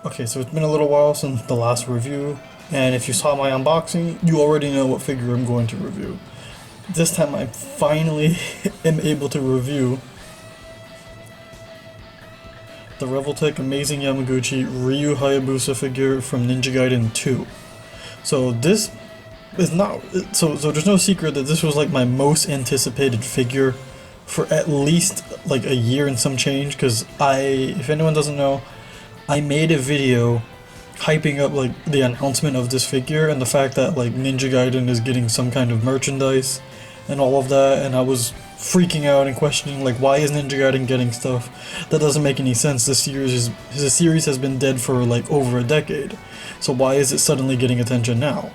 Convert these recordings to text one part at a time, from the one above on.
Okay, so it's been a little while since the last review, and if you saw my unboxing, you already know what figure I'm going to review. This time I finally am able to review the Revoltech Amazing Yamaguchi RYU HAYABUSA figure from Ninja Gaiden II. So this is not, so there's no secret that this was like my most anticipated figure for at least like a year and some change, because if anyone doesn't know, I made a video hyping up like the announcement of this figure and the fact that like Ninja Gaiden is getting some kind of merchandise and all of that, and I was freaking out and questioning like, why is Ninja Gaiden getting stuff? That doesn't make any sense. This series has been dead for like over a decade, so why is it suddenly getting attention now?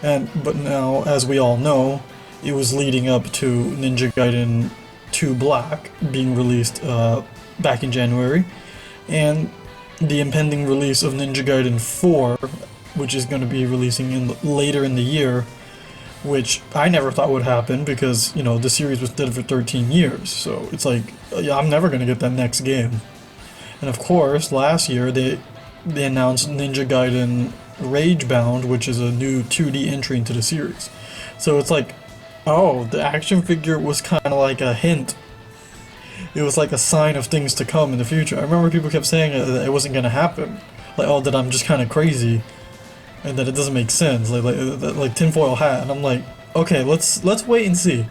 But now, as we all know, it was leading up to Ninja Gaiden 2 Black being released back in January, and the impending release of Ninja Gaiden 4, which is going to be releasing later in the year, which I never thought would happen because, you know, the series was dead for 13 years, so it's like, yeah, I'm never going to get that next game. And of course, last year they announced Ninja Gaiden Ragebound, which is a new 2D entry into the series. So it's like, oh, the action figure was kind of like a hint. It was like a sign of things to come in the future. I remember people kept saying that it wasn't going to happen. Like, oh, that I'm just kind of crazy. And that it doesn't make sense. Like tinfoil hat. And I'm like, okay, let's wait and see.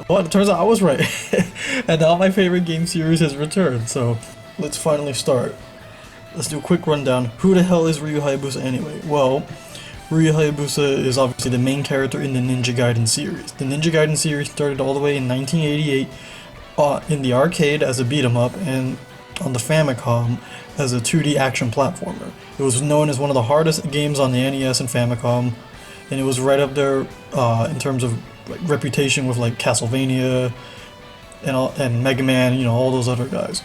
Well, it turns out I was right. And now my favorite game series has returned. So, let's finally start. Let's do a quick rundown. Who the hell is RYU HAYABUSA anyway? Well, RYU HAYABUSA is obviously the main character in the Ninja Gaiden series. The Ninja Gaiden series started all the way in 1988 in the arcade as a beat-em up and on the Famicom as a 2D action platformer. It was known as one of the hardest games on the NES and Famicom, and it was right up there in terms of like reputation with like Castlevania and Mega Man, you know, all those other guys.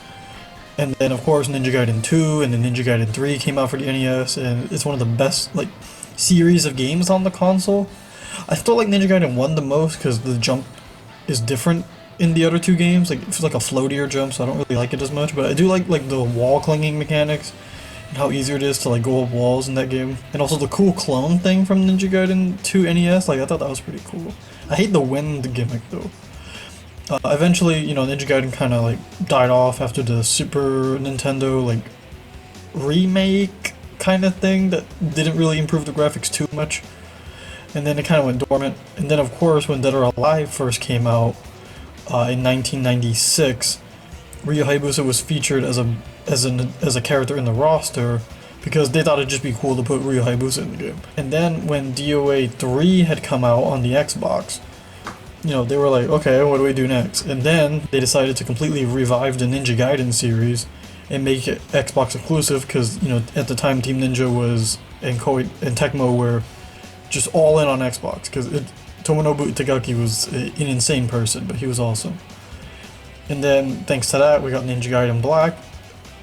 And then of course Ninja Gaiden 2 and then Ninja Gaiden 3 came out for the NES, and it's one of the best like series of games on the console. I still like Ninja Gaiden 1 the most because the jump is different in the other two games. Like, it feels like a floatier jump, so I don't really like it as much, but I do like the wall clinging mechanics and how easier it is to like go up walls in that game, and also the cool clone thing from Ninja Gaiden 2 NES. Like, I thought that was pretty cool. I hate the wind gimmick though. Eventually, you know, Ninja Gaiden kind of like died off after the Super Nintendo like remake kind of thing that didn't really improve the graphics too much, and then it kind of went dormant. And then of course when Dead or Alive first came out in 1996, RYU HAYABUSA was featured as a character in the roster because they thought it'd just be cool to put RYU HAYABUSA in the game. And then when DOA 3 had come out on the Xbox, you know, they were like, okay, what do we do next? And then they decided to completely revive the Ninja Gaiden series and make it Xbox exclusive because, you know, at the time Team Ninja and Tecmo were just all in on Xbox because Tomonobu Itagaki was an insane person, but he was awesome. And then, thanks to that, we got Ninja Gaiden Black,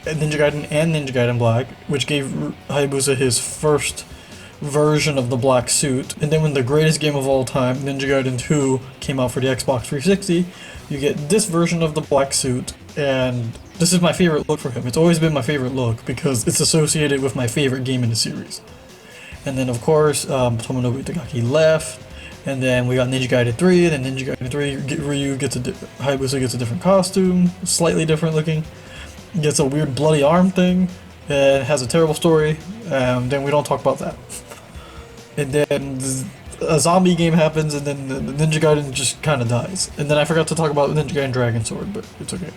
Ninja Gaiden and Ninja Gaiden Black, which gave Hayabusa his first version of the black suit. And then when the greatest game of all time, Ninja Gaiden 2, came out for the Xbox 360, you get this version of the black suit, and this is my favorite look for him. It's always been my favorite look because it's associated with my favorite game in the series. And then, of course, Tomonobu Itagaki left. And then we got Ninja Gaiden 3, and then Ninja Gaiden 3, Hayabusa gets a different costume, slightly different looking, gets a weird bloody arm thing, and has a terrible story, and then we don't talk about that. And then a zombie game happens, and then the Ninja Gaiden just kind of dies. And then I forgot to talk about Ninja Gaiden Dragon Sword, but it's okay.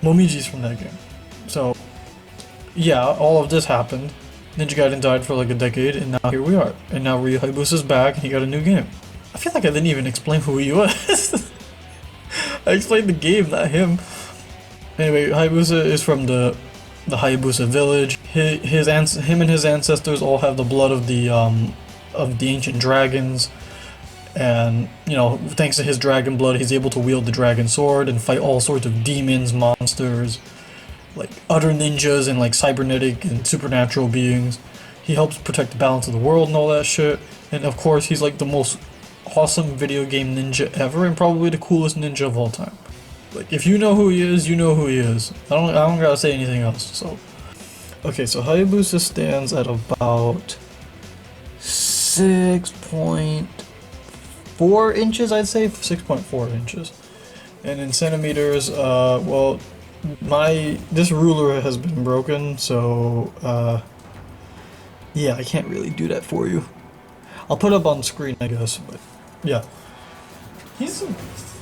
Momiji's from that game. So, yeah, all of this happened. Ninja Gaiden died for like a decade, and now here we are. And now RYU HAYABUSA's back, and he got a new game. I feel like I didn't even explain who he was. I explained the game, not him. Anyway, Hayabusa is from the Hayabusa village. Him and his ancestors all have the blood of the ancient dragons, and you know, thanks to his dragon blood, he's able to wield the dragon sword and fight all sorts of demons, monsters, like other ninjas and like cybernetic and supernatural beings. He helps protect the balance of the world and all that shit. And of course, he's like the most awesome video game ninja ever, and probably the coolest ninja of all time. Like, if you know who he is, you know who he is. I don't gotta say anything else. So Okay, so Hayabusa stands at about 6.4 inches, I'd say 6.4 inches. And in centimeters, well, this ruler has been broken, so yeah, I can't really do that for you. I'll put it up on screen, I guess, but yeah. He's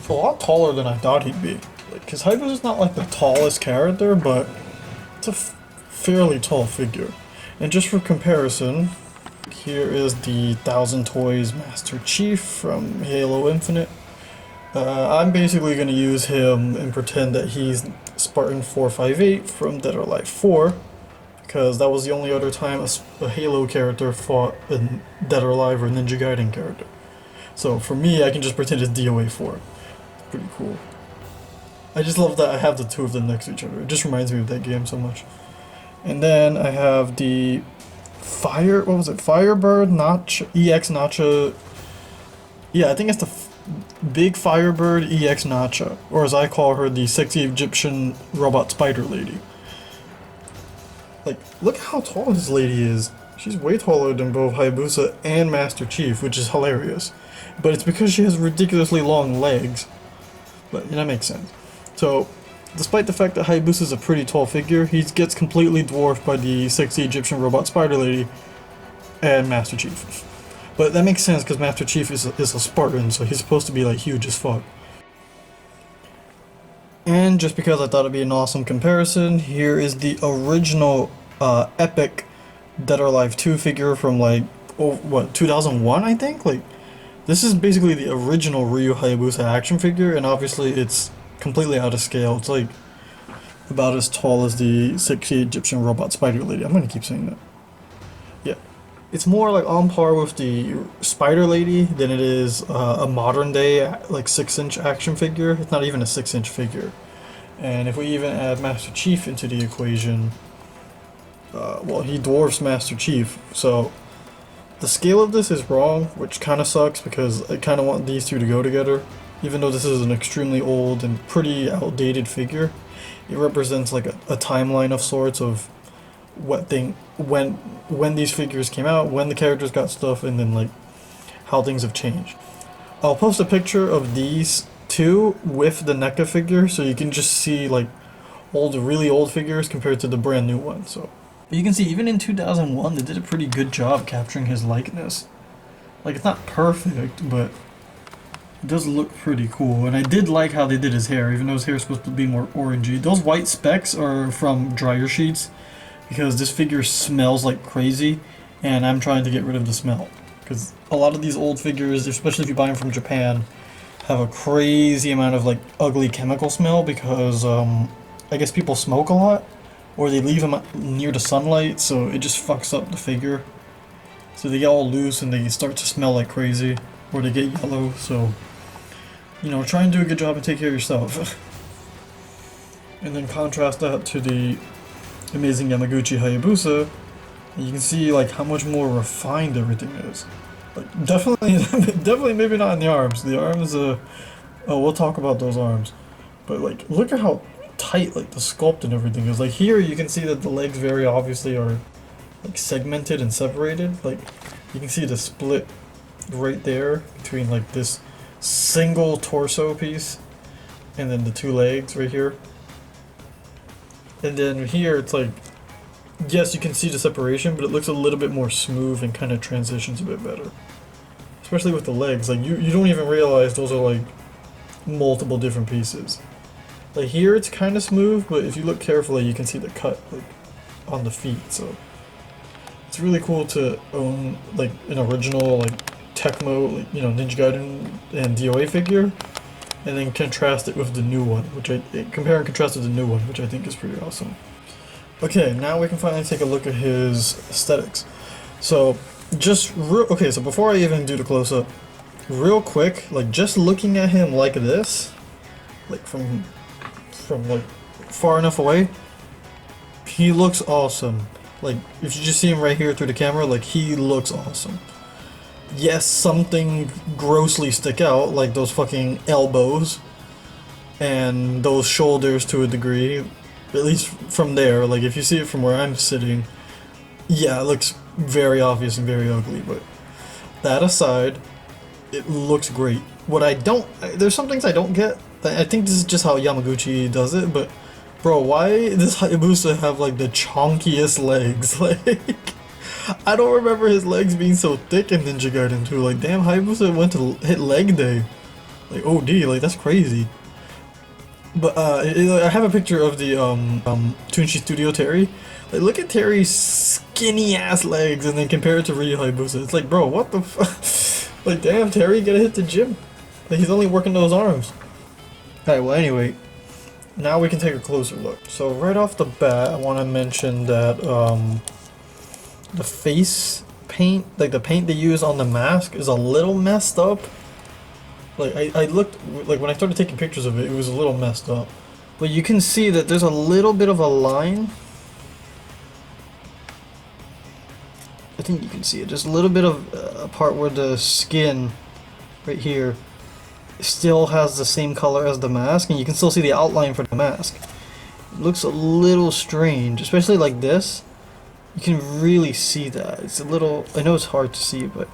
a lot taller than I thought he'd be. Because Hayabusa's not like the tallest character, but it's a fairly tall figure. And just for comparison, here is the Thousand Toys Master Chief from Halo Infinite. I'm basically going to use him and pretend that he's Spartan 458 from Dead or Alive 4, because that was the only other time a Halo character fought a Dead or Alive or Ninja Gaiden character. So for me, I can just pretend it's DOA 4. It's pretty cool. I just love that I have the two of them next to each other. It just reminds me of that game so much. And then I have the Firebird Notch EX Nacha. Yeah, I think it's the Big Firebird EX Nacha, or as I call her, the sexy Egyptian robot spider lady. Like, look how tall this lady is. She's way taller than both Hayabusa and Master Chief, which is hilarious. But it's because she has ridiculously long legs. But that makes sense. So, despite the fact that Hayabusa is a pretty tall figure, he gets completely dwarfed by the sexy Egyptian robot spider lady and Master Chief. But that makes sense because Master Chief is a Spartan, so he's supposed to be like huge as fuck. And just because I thought it'd be an awesome comparison, here is the original epic Dead or Alive 2 figure from like, 2001 I think? Like, this is basically the original RYU Hayabusa action figure, and obviously it's completely out of scale. It's like about as tall as the sexy Egyptian robot spider lady. I'm gonna keep saying that. Yeah. It's more like on par with the Spider Lady than it is a modern day like 6-inch action figure. It's not even a 6-inch figure. And if we even add Master Chief into the equation, well, he dwarfs Master Chief. So the scale of this is wrong, which kind of sucks because I kind of want these two to go together. Even though this is an extremely old and pretty outdated figure, it represents like a timeline of sorts of when these figures came out, when the characters got stuff, and then like how things have changed. I'll post a picture of these two with the NECA figure so you can just see like really old figures compared to the brand new one. So you can see even in 2001 they did a pretty good job capturing his likeness. Like, it's not perfect, but it does look pretty cool. And I did like how they did his hair, even though his hair is supposed to be more orangey. Those white specks are from dryer sheets, because this figure smells like crazy, and I'm trying to get rid of the smell. Because a lot of these old figures, especially if you buy them from Japan, have a crazy amount of like ugly chemical smell because I guess people smoke a lot, or they leave them near the sunlight, so it just fucks up the figure. So they get all loose and they start to smell like crazy, or they get yellow. So, you know, try and do a good job and take care of yourself. And then contrast that to the amazing Yamaguchi Hayabusa, and you can see like how much more refined everything is. Like, definitely maybe not in the arms. The arms, we'll talk about those arms. But like, look at how tight like the sculpt and everything is. Like here, you can see that the legs very obviously are like segmented and separated. Like, you can see the split right there between like this single torso piece and then the two legs right here. And then here it's like, yes, you can see the separation, but it looks a little bit more smooth and kind of transitions a bit better. Especially with the legs, like you don't even realize those are like multiple different pieces. Like here it's kind of smooth, but if you look carefully you can see the cut like on the feet. So it's really cool to own like an original like Tecmo, like, you know, Ninja Gaiden and DOA figure, and then contrast it with the new one, compare and contrast with the new one, which I think is pretty awesome. Okay, now we can finally take a look at his aesthetics. So, okay, so before I even do the close-up, real quick, like, just looking at him like this, like, from like, far enough away, he looks awesome. Like, if you just see him right here through the camera, like, he looks awesome. Yes, something grossly stick out, like those fucking elbows, and those shoulders to a degree. At least from there, like if you see it from where I'm sitting, yeah, it looks very obvious and very ugly, but that aside, it looks great. What I don't, there's some things I don't get. I think this is just how Yamaguchi does it, but bro, why does Hayabusa have like the chonkiest legs? Like, I don't remember his legs being so thick in Ninja Gaiden 2. Like, damn, Hayabusa went to hit leg day. Like, OD, like, that's crazy. But, I have a picture of the, Tunchi Studio Terry. Like, look at Terry's skinny ass legs and then compare it to RYU Hayabusa. It's like, bro, what the fuck? Like, damn, Terry, you gotta hit the gym. Like, he's only working those arms. Alright, well, anyway, now we can take a closer look. So, right off the bat, I want to mention that, the face paint, like the paint they use on the mask, is a little messed up. Like, I looked, like when I started taking pictures of it, it was a little messed up. But you can see that there's a little bit of a line. I think you can see it. There's a little bit of a part where the skin, right here, still has the same color as the mask, and you can still see the outline for the mask. It looks a little strange, especially like this. You can really see that. It's a little, I know it's hard to see, but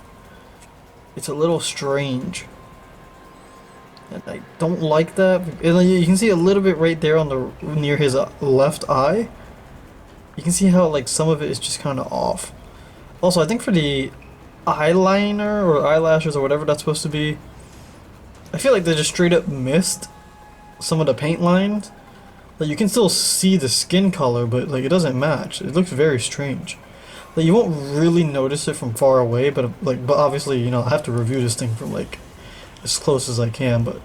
it's a little strange. And I don't like that. And you can see a little bit right there on the, near his left eye. You can see how like some of it is just kind of off. Also, I think for the eyeliner or eyelashes or whatever that's supposed to be, I feel like they just straight up missed some of the paint lines. Like, you can still see the skin color, but like it doesn't match. It looks very strange. Like, you won't really notice it from far away, but obviously, you know, I have to review this thing from like as close as I can, but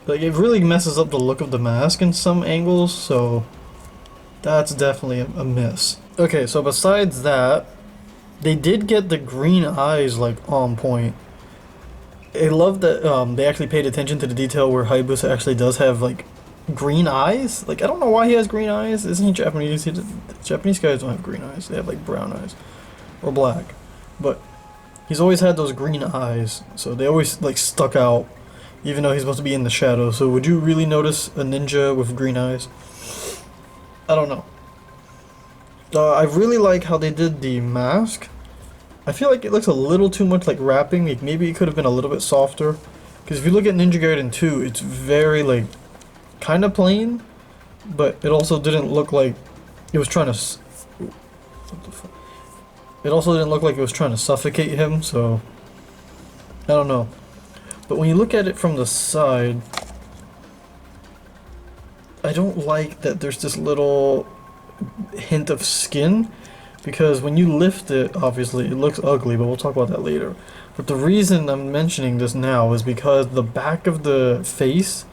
like it really messes up the look of the mask in some angles, so that's definitely a miss. Okay, so besides that, they did get the green eyes like on point. I love that they actually paid attention to the detail where Hayabusa actually does have like green eyes. Like, I don't know why he has green eyes. Isn't he Japanese? Japanese guys don't have green eyes. They have like brown eyes or black. But he's always had those green eyes, so they always like stuck out, even though he's supposed to be in the shadow. So would you really notice a ninja with green eyes? I don't know. I really like how they did the mask. I feel like it looks a little too much like wrapping. Like, maybe it could have been a little bit softer. Because if you look at Ninja Gaiden 2, it's very like kind of plain, but it also didn't look like it was trying to. What the fuck? It also didn't look like it was trying to suffocate him. So I don't know. But when you look at it from the side, I don't like that there's this little hint of skin, because when you lift it, obviously it looks ugly, but we'll talk about that later. But the reason I'm mentioning this now is because the back of the face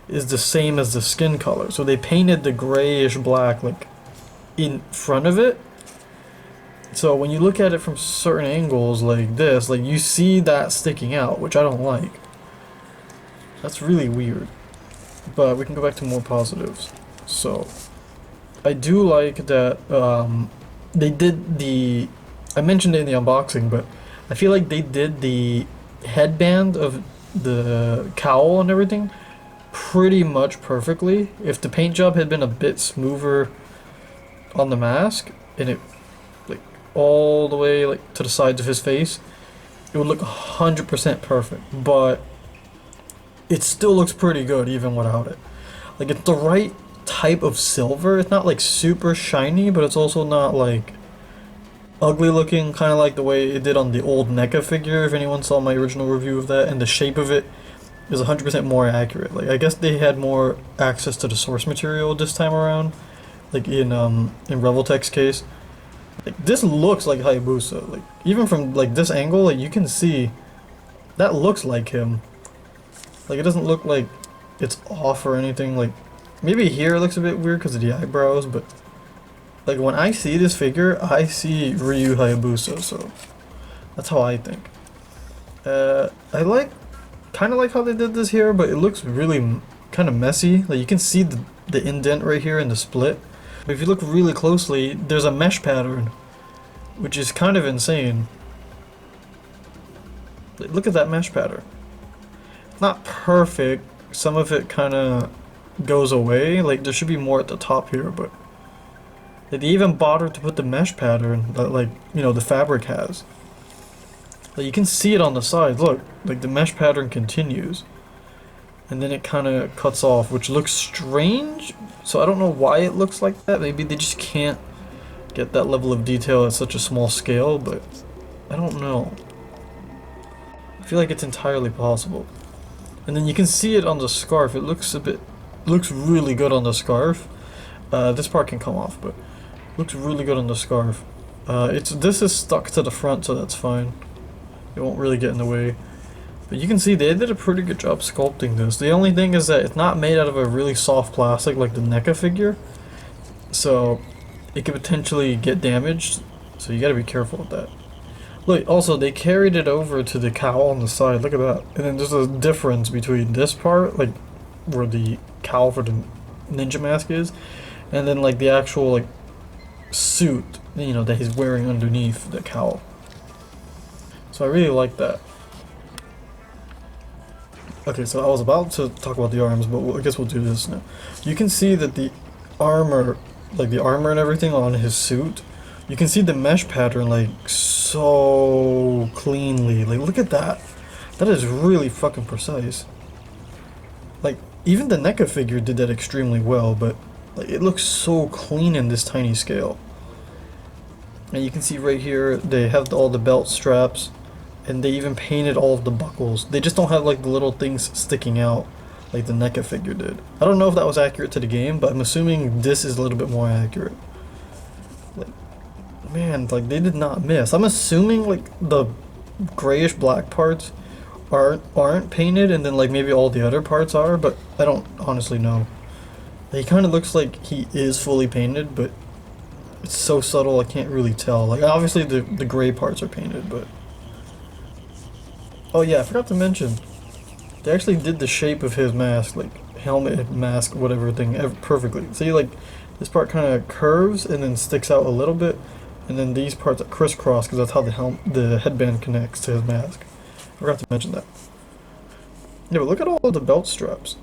is the same as the skin color. So they painted the grayish black like in front of it. So when you look at it from certain angles like this, like you see that sticking out, which I don't like. That's really weird. But we can go back to more positives. So I do like that they did the, I mentioned it in the unboxing, but I feel like they did the headband of the cowl and everything pretty much perfectly. If the paint job had been a bit smoother on the mask and it like all the way like to the sides of his face, it would look 100% perfect, but it still looks pretty good even without it. Like, it's the right type of silver. It's not like super shiny, but it's also not like ugly looking, kind of like the way it did on the old NECA figure, if anyone saw my original review of that. And the shape of it is 100% more accurate. Like, I guess they had more access to the source material this time around, like in Revoltech's case. Like, this looks like Hayabusa. Like, even from like this angle, like you can see that looks like him. Like, it doesn't look like it's off or anything. Like, maybe here it looks a bit weird because of the eyebrows, but like when I see this figure, I see RYU Hayabusa, so that's how I think. I like, kind of like how they did this here, but it looks really kind of messy. Like, you can see the indent right here in the split. But if you look really closely, there's a mesh pattern, which is kind of insane. Like, look at that mesh pattern. Not perfect. Some of it kind of goes away. Like there should be more at the top here, but they even bothered to put the mesh pattern that, like, you know, the fabric has. Like you can see it on the side. Look, like the mesh pattern continues, and then it kind of cuts off, which looks strange. So I don't know why it looks like that. Maybe they just can't get that level of detail at such a small scale, but I don't know. I feel like it's entirely possible. And then you can see it on the scarf. It looks looks really good on the scarf. This part can come off, but looks really good on the scarf. This is stuck to the front, so that's fine. It won't really get in the way. But you can see they did a pretty good job sculpting this. The only thing is that it's not made out of a really soft plastic like the NECA figure, so it could potentially get damaged. So you gotta be careful with that. Look, also they carried it over to the cowl on the side. Look at that. And then there's a difference between this part, like where the cowl for the ninja mask is, and then like the actual like suit, you know, that he's wearing underneath the cowl. So I really like that. Okay, so I was about to talk about the arms, but I guess we'll do this now. You can see that the armor, like the armor and everything on his suit, you can see the mesh pattern like so cleanly. Like look at that. That is really fucking precise. Like even the NECA figure did that extremely well, but like it looks so clean in this tiny scale. And you can see right here they have all the belt straps, and they even painted all of the buckles. They just don't have like the little things sticking out like the NECA figure did. I don't know if that was accurate to the game, but I'm assuming this is a little bit more accurate. Like, man, like they did not miss. I'm assuming like the grayish black parts aren't painted, and then like maybe all the other parts are, but I don't honestly know. He kind of looks like he is fully painted, but it's so subtle I can't really tell. Like obviously the gray parts are painted, but oh yeah, I forgot to mention, they actually did the shape of his mask, like helmet, mask, whatever thing, perfectly. See, like this part kind of curves and then sticks out a little bit, and then these parts are crisscross because that's how the headband connects to his mask. I forgot to mention that. Yeah, but look at all of the belt straps.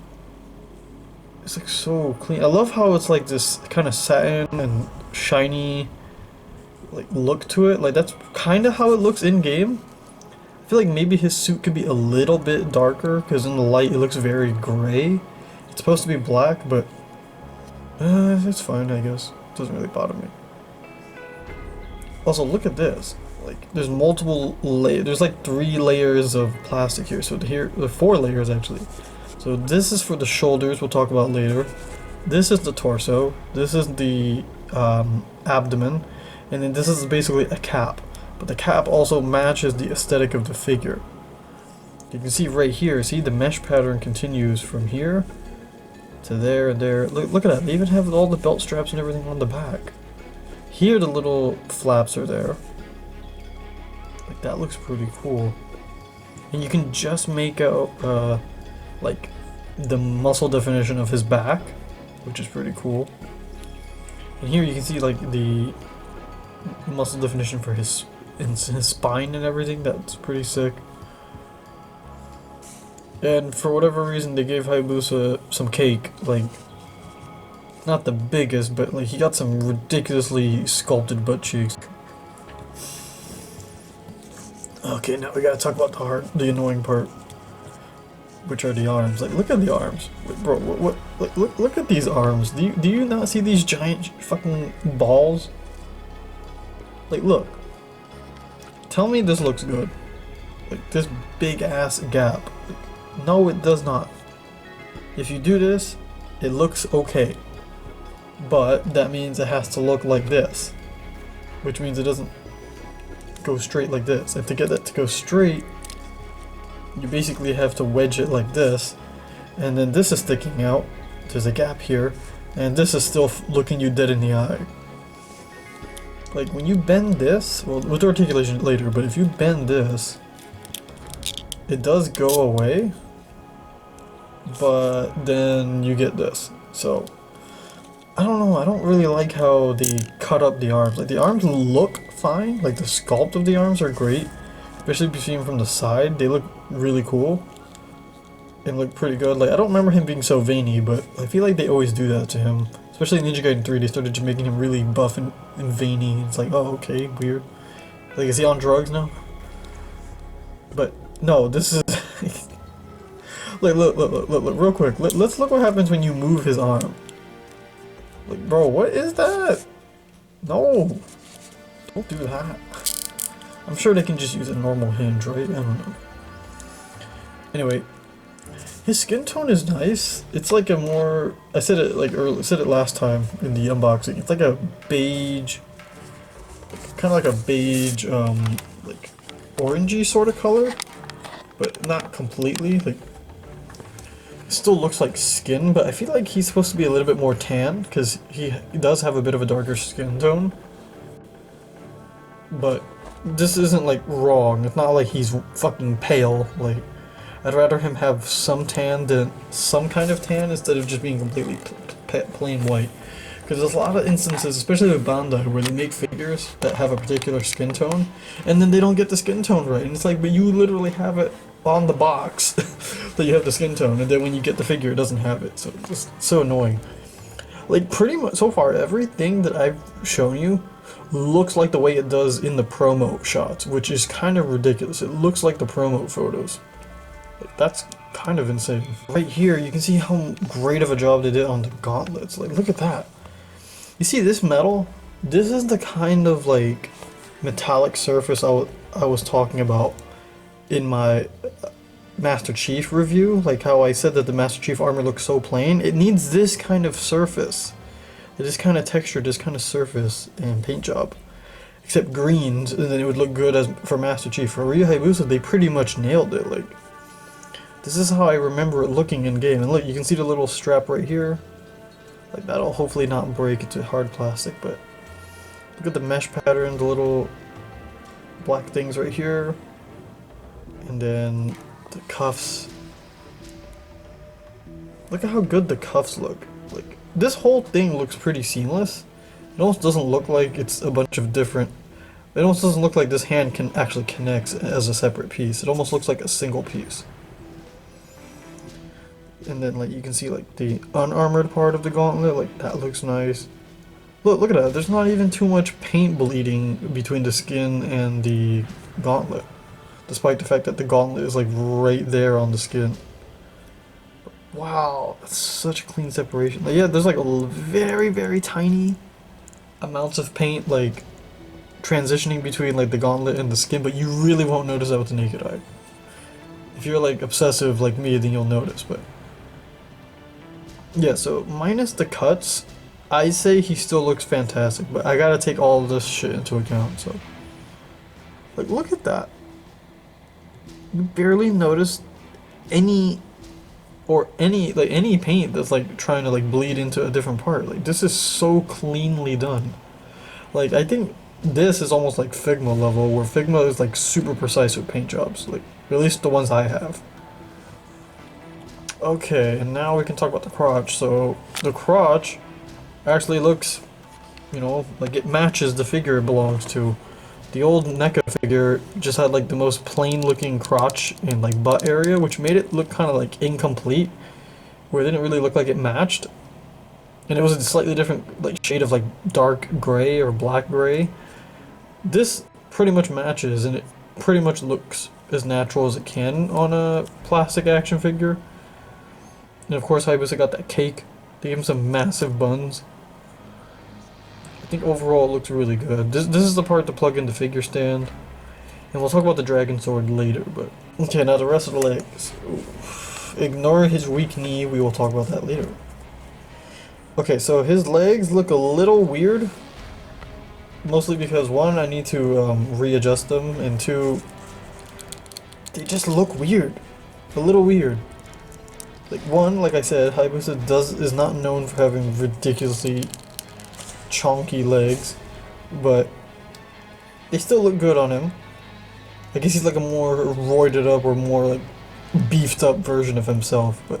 It's like so clean. I love how it's like this kind of satin and shiny like look to it. Like that's kind of how it looks in game. I feel like maybe his suit could be a little bit darker because in the light it looks very gray. It's supposed to be black, but it's fine, I guess. It doesn't really bother me. Also, look at this. Like, there's multiple layers. There's like 3 layers of plastic here. So here, there are 4 layers actually. So this is for the shoulders. We'll talk about later. This is the torso. This is the abdomen, and then this is basically a cap. But the cap also matches the aesthetic of the figure. You can see right here, see the mesh pattern continues from here to there and there. Look at that, they even have all the belt straps and everything on the back. Here the little flaps are there. Like that looks pretty cool. And you can just make out like the muscle definition of his back, which is pretty cool. And here you can see like the muscle definition for his spine and everything. That's pretty sick. And for whatever reason they gave Hayabusa some cake, like not the biggest, but like he got some ridiculously sculpted butt cheeks. Okay, now we gotta talk about the annoying part, which are the arms. Like look at the arms. Wait, bro, what look at these arms. Do you not see these giant fucking balls? Like look. Tell me this looks good. Like this big ass gap. Like, no, it does not. If you do this, it looks okay. But that means it has to look like this. Which means it doesn't go straight like this. And to get that to go straight, you basically have to wedge it like this. And then this is sticking out. There's a gap here. And this is still looking you dead in the eye. Like when you bend this, well, we'll do articulation later, but if you bend this, it does go away, but then you get this. So I don't know, I don't really like how they cut up the arms. Like the arms look fine, like the sculpt of the arms are great, especially if you see them from the side, they look really cool. and look pretty good. Like, I don't remember him being so veiny, but I feel like they always do that to him. Especially in Ninja Gaiden 3, they started just making him really buff and veiny. It's like, oh, okay, weird. Like, is he on drugs now? But, no, this is... like, look, real quick. Let's look what happens when you move his arm. Like, bro, what is that? No! Don't do that. I'm sure they can just use a normal hinge, right? I don't know. Anyway, his skin tone is nice. It's like a more... I said it like earlier, said it last time in the unboxing. It's like a beige... kind of like a beige, like orangey sort of color. But not completely. Like, it still looks like skin, but I feel like he's supposed to be a little bit more tan, because he does have a bit of a darker skin tone. But this isn't like wrong. It's not like he's fucking pale. Like, I'd rather him have some tan than some kind of tan instead of just being completely plain white. Because there's a lot of instances, especially with Bandai, where they make figures that have a particular skin tone, and then they don't get the skin tone right. And it's like, but you literally have it on the box that you have the skin tone, and then when you get the figure, it doesn't have it. So it's so annoying. Like, pretty much so far, everything that I've shown you looks like the way it does in the promo shots, which is kind of ridiculous. It looks like the promo photos. Like, that's kind of insane. Right here, you can see how great of a job they did on the gauntlets. Like, look at that. You see this metal? This is the kind of, like, metallic surface I was talking about in my Master Chief review. Like how I said that the Master Chief armor looks so plain. It needs this kind of surface. This kind of texture, this kind of surface and paint job. Except greens, and then it would look good as for Master Chief. For RYU HAYABUSA, they pretty much nailed it. Like, this is how I remember it looking in game. And look, you can see the little strap right here. Like, that'll hopefully not break into hard plastic, but look at the mesh pattern, the little black things right here. And then the cuffs. Look at how good the cuffs look. Like, this whole thing looks pretty seamless. It almost doesn't look like it's a bunch of different... It almost doesn't look like this hand can actually connect as a separate piece. It almost looks like a single piece. And then, like, you can see, like, the unarmored part of the gauntlet. Like, that looks nice. Look at that. There's not even too much paint bleeding between the skin and the gauntlet. Despite the fact that the gauntlet is, like, right there on the skin. Wow, that's such a clean separation. Like, yeah, there's, like, a very, very tiny amounts of paint, like, transitioning between, like, the gauntlet and the skin, but you really won't notice that with the naked eye. If you're, like, obsessive like me, then you'll notice, but... yeah, so minus the cuts, I say he still looks fantastic, but I gotta take all of this shit into account, so... like, look at that. You barely notice any paint that's, like, trying to, like, bleed into a different part. Like, this is so cleanly done. Like, I think this is almost like Figma level, where Figma is, like, super precise with paint jobs. Like, at least the ones I have. Okay, and now we can talk about the crotch. So, the crotch actually looks, you know, like it matches the figure it belongs to. The old NECA figure just had, like, the most plain looking crotch and, like, butt area, which made it look kind of, like, incomplete, where it didn't really look like it matched. And it was a slightly different, like, shade of, like, dark gray or black gray. This pretty much matches, and it pretty much looks as natural as it can on a plastic action figure. And of course, Hayabusa got that cake. They gave him some massive buns. I think overall it looks really good. This is the part to plug in the figure stand. And we'll talk about the dragon sword later, but... okay, now the rest of the legs. Oof. Ignore his weak knee, we will talk about that later. Okay, so his legs look a little weird. Mostly because, one, I need to readjust them, and two, they just look weird. A little weird. Like, one, like I said, Hayabusa is not known for having ridiculously chonky legs, but they still look good on him. I guess he's like a more roided up or more like beefed up version of himself, but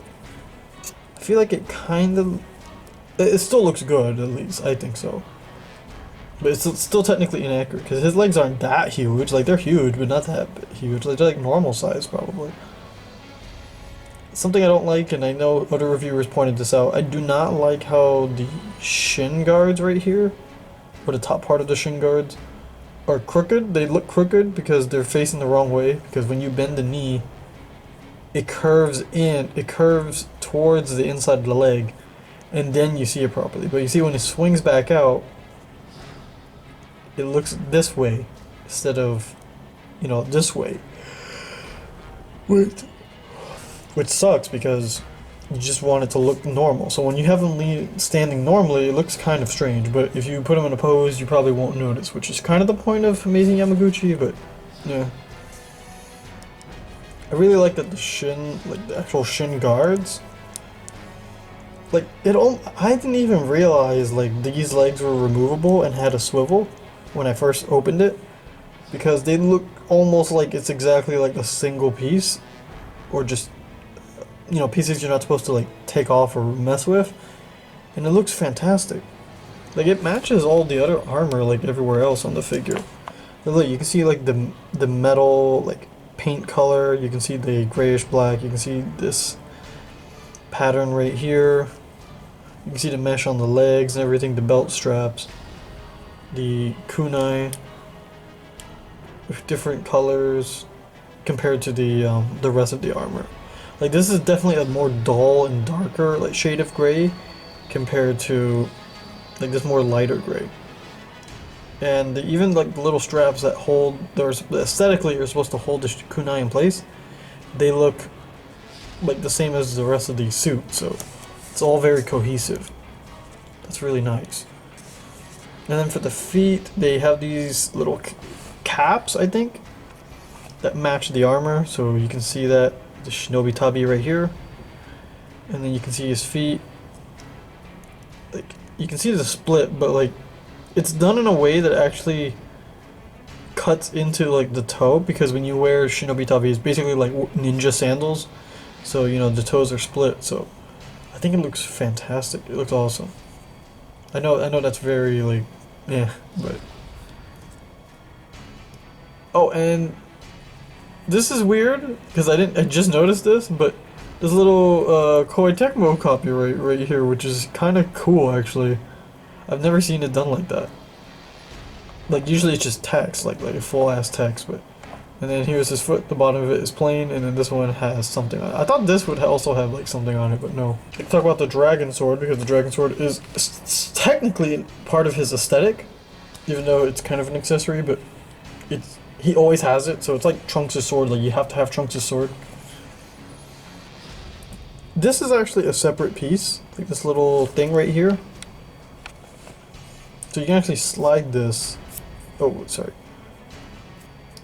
I feel like it still looks good, at least, I think so. But it's still technically inaccurate, because his legs aren't that huge. Like, they're huge, but not that huge. They're like normal size, probably. something I don't like, and I know other reviewers pointed this out, I do not like how the shin guards right here, or the top part of the shin guards, are crooked. They look crooked because they're facing the wrong way, because when you bend the knee, it curves towards the inside of the leg, and then you see it properly. But you see when it swings back out, it looks this way instead of, you know, this way. Which sucks because you just want it to look normal. So when you have them standing normally, it looks kind of strange. But if you put them in a pose, you probably won't notice, which is kind of the point of Amazing Yamaguchi. But yeah, I really like that the shin, like the actual shin guards, like I didn't even realize like these legs were removable and had a swivel when I first opened it, because they look almost like it's exactly like a single piece, or just, you know, pieces you're not supposed to like take off or mess with, and it looks fantastic. Like it matches all the other armor like everywhere else on the figure. And look, you can see like the metal like paint color, you can see the grayish black, you can see this pattern right here, you can see the mesh on the legs and everything, the belt straps, the kunai with different colors compared to the rest of the armor. Like this is definitely a more dull and darker like shade of gray compared to like this more lighter gray. And even like the little straps that hold, those aesthetically are supposed to hold the kunai in place, they look like the same as the rest of the suit, so it's all very cohesive. That's really nice. And then for the feet, they have these little caps, I think, that match the armor. So you can see that the Shinobi Tabi right here, and then you can see his feet. Like you can see the split, but like it's done in a way that actually cuts into like the toe, because when you wear Shinobi Tabi, it's basically like ninja sandals. So you know the toes are split. So I think it looks fantastic. It looks awesome. I know that's very like, yeah, but oh, and this is weird because I just noticed this, but this little Koei Tecmo copyright right here, which is kind of cool actually. I've never seen it done like that. Like usually it's just text, like a full ass text, but and then here's his foot. The bottom of it is plain, and then this one has something on it. I thought this would also have like something on it, but no. I can talk about the dragon sword, because the dragon sword is technically part of his aesthetic, even though it's kind of an accessory. But he always has it, so it's like Trunks' sword. Like you have to have Trunks' sword. This is actually a separate piece, like this little thing right here. So you can actually slide this. Oh, sorry.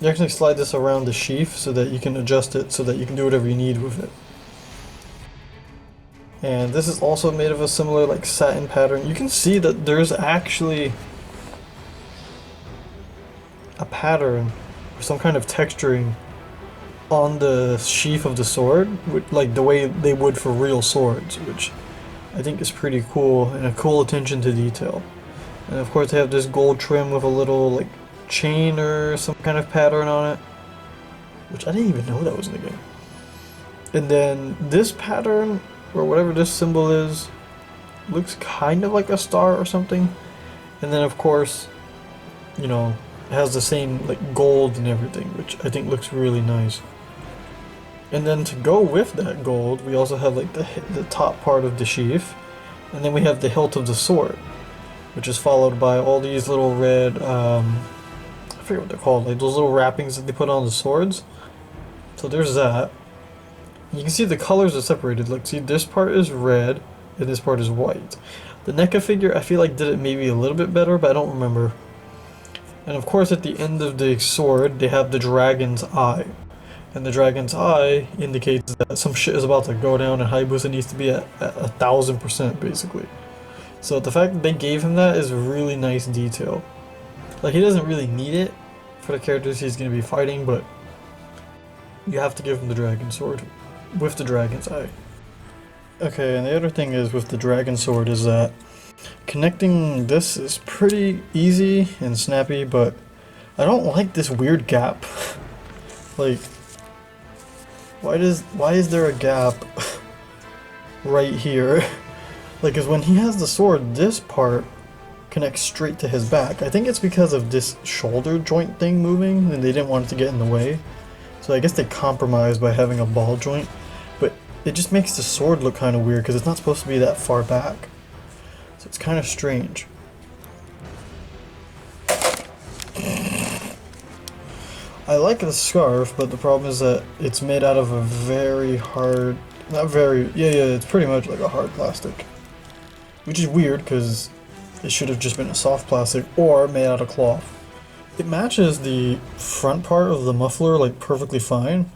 You actually slide this around the sheath so that you can adjust it, so that you can do whatever you need with it. And this is also made of a similar like satin pattern. You can see that there's actually a pattern or some kind of texturing on the sheath of the sword, like the way they would for real swords, which I think is pretty cool and a cool attention to detail. And of course they have this gold trim with a little like chain or some kind of pattern on it, which I didn't even know that was in the game. And then this pattern, or whatever this symbol is, looks kind of like a star or something. And then of course, you know, it has the same like gold and everything, which I think looks really nice. And then to go with that gold, we also have like the top part of the sheath, and then we have the hilt of the sword, which is followed by all these little red, I forget what they're called, like those little wrappings that they put on the swords. So there's that. You can see the colors are separated. Like, see, this part is red and this part is white. The NECA figure, I feel like did it maybe a little bit better, but I don't remember. And of course, at the end of the sword, they have the dragon's eye. And the dragon's eye indicates that some shit is about to go down, and Hayabusa needs to be at 1000% basically. So the fact that they gave him that is a really nice detail. Like, he doesn't really need it for the characters he's going to be fighting, but you have to give him the dragon sword with the dragon's eye. Okay, and the other thing is with the dragon sword is that connecting this is pretty easy and snappy, but I don't like this weird gap. Like, Why is there a gap right here? Like, cause when he has the sword, this part connects straight to his back. I think it's because of this shoulder joint thing moving, and they didn't want it to get in the way. So I guess they compromised by having a ball joint, but it just makes the sword look kind of weird because it's not supposed to be that far back. So it's kind of strange. I like the scarf, but the problem is that it's made out of a very hard, it's pretty much like a hard plastic. Which is weird because it should have just been a soft plastic or made out of cloth. It matches the front part of the muffler like perfectly fine.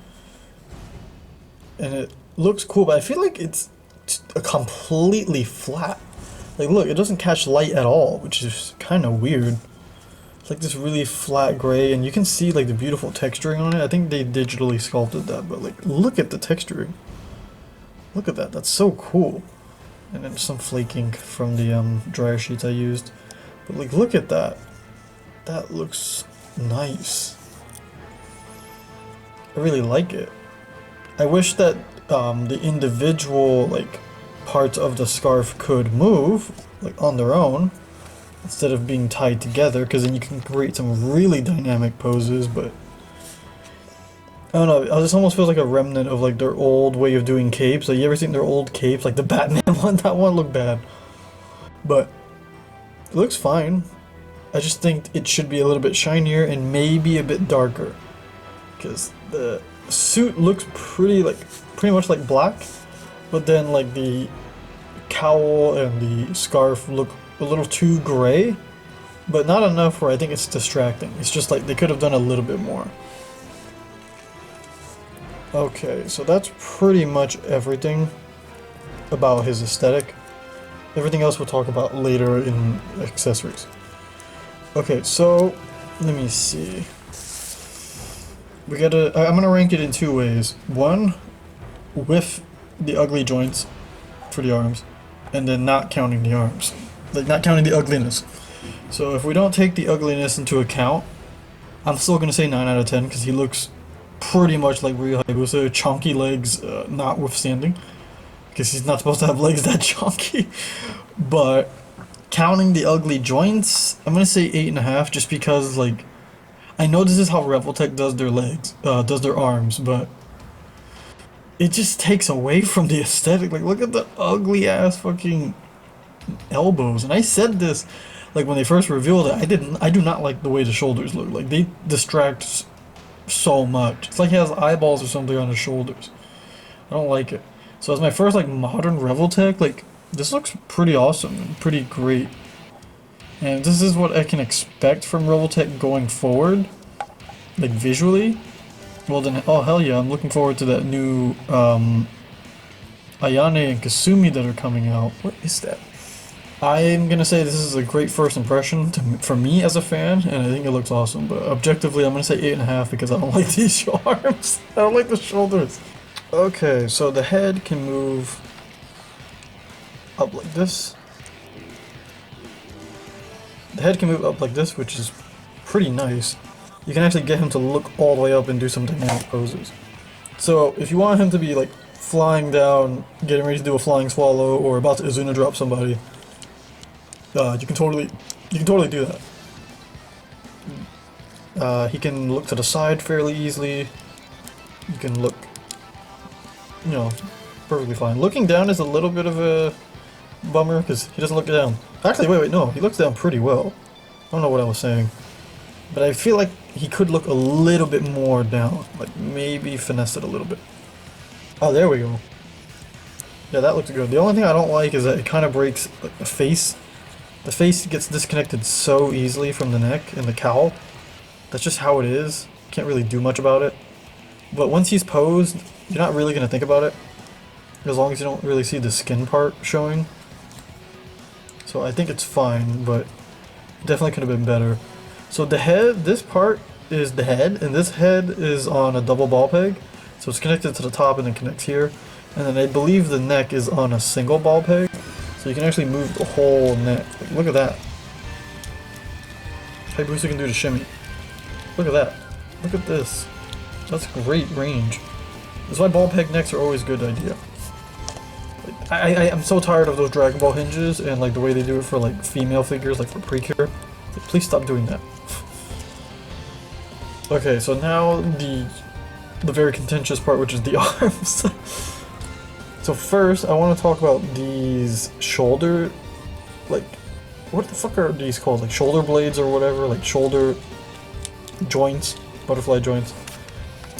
And it looks cool, but I feel like it's a completely flat. Like look, it doesn't catch light at all, which is kind of weird. It's like this really flat gray, and you can see like the beautiful texturing on it. I think they digitally sculpted that, but like look at the texturing. Look at that, that's so cool. And then some flaking from the dryer sheets I used. But like look at that. That looks nice. I really like it. I wish that the individual like parts of the scarf could move like on their own instead of being tied together, because then you can create some really dynamic poses. But I don't know, this almost feels like a remnant of like their old way of doing capes. Like you ever seen their old capes, like the Batman one? That one looked bad, but it looks fine. I just think it should be a little bit shinier and maybe a bit darker, because the suit looks pretty much like black, but then like the cowl and the scarf look a little too gray, but not enough where I think it's distracting. It's just like they could have done a little bit more. Okay, so that's pretty much everything about his aesthetic. Everything else we'll talk about later in accessories. Okay, so let me see. I'm gonna rank it in two ways. One, with the ugly joints for the arms, and then not counting the arms. Like, not counting the ugliness. So if we don't take the ugliness into account, I'm still gonna say 9 out of 10, because he looks pretty much like RYU HAYABUSA, chunky legs notwithstanding, because he's not supposed to have legs that chunky. But counting the ugly joints, I'm gonna say 8.5, just because like I know this is how Revoltech does their legs, does their arms, but it just takes away from the aesthetic. Like look at the ugly ass fucking elbows. And I said this like when they first revealed it. I do not like the way the shoulders look. Like they distract so much. It's like he has eyeballs or something on his shoulders. I don't like it. So as my first like modern Revoltech, like this looks pretty awesome and pretty great. And this is what I can expect from Revoltech going forward, like visually. Well then, oh hell yeah, I'm looking forward to that new Ayane and Kasumi that are coming out. What is that? I'm gonna say this is a great first impression for me as a fan, and I think it looks awesome. But objectively, I'm gonna say 8.5 because I don't like these arms. I don't like the shoulders. Okay, so the head can move up like this. The head can move up like this, which is pretty nice. You can actually get him to look all the way up and do some dynamic poses. So if you want him to be like flying down, getting ready to do a flying swallow, or about to Izuna drop somebody, you can totally do that. He can look to the side fairly easily. You can look, you know, perfectly fine. Looking down is a little bit of a bummer because he doesn't look down. Actually, wait, no, he looks down pretty well. I don't know what I was saying, but I feel like he could look a little bit more down, like maybe finesse it a little bit. Oh, there we go. Yeah, that looks good. The only thing I don't like is that it kind of breaks like, the face. The face gets disconnected so easily from the neck and the cowl. That's just how it is. Can't really do much about it. But once he's posed, you're not really going to think about it, as long as you don't really see the skin part showing. So I think it's fine, but definitely could have been better. So the head, this part is the head, and this head is on a double ball peg. So it's connected to the top and then connects here. And then I believe the neck is on a single ball peg. So you can actually move the whole neck. Like, look at that. Hayabusa can do the shimmy. Look at that. Look at this. That's great range. That's why ball peg necks are always a good idea. Like, I'm so tired of those Dragon Ball hinges and like the way they do it for like female figures, like for Precure. Like, please stop doing that. Okay, so now the very contentious part, which is the arms. So first, I want to talk about these shoulder, like, what the fuck are these called? Like shoulder blades or whatever, like shoulder joints, butterfly joints.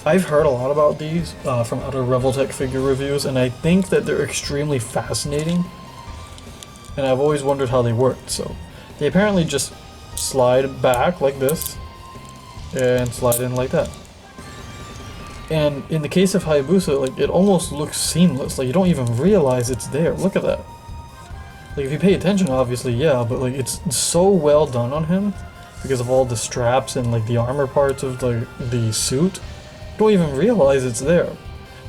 I've heard a lot about these from other Revoltech figure reviews, and I think that they're extremely fascinating. And I've always wondered how they worked. So they apparently just slide back like this and slide in like that. And in the case of Hayabusa, like, it almost looks seamless. Like, you don't even realize it's there. Look at that. Like, if you pay attention, obviously, yeah, but like, it's so well done on him because of all the straps and like the armor parts of the suit. You don't even realize it's there.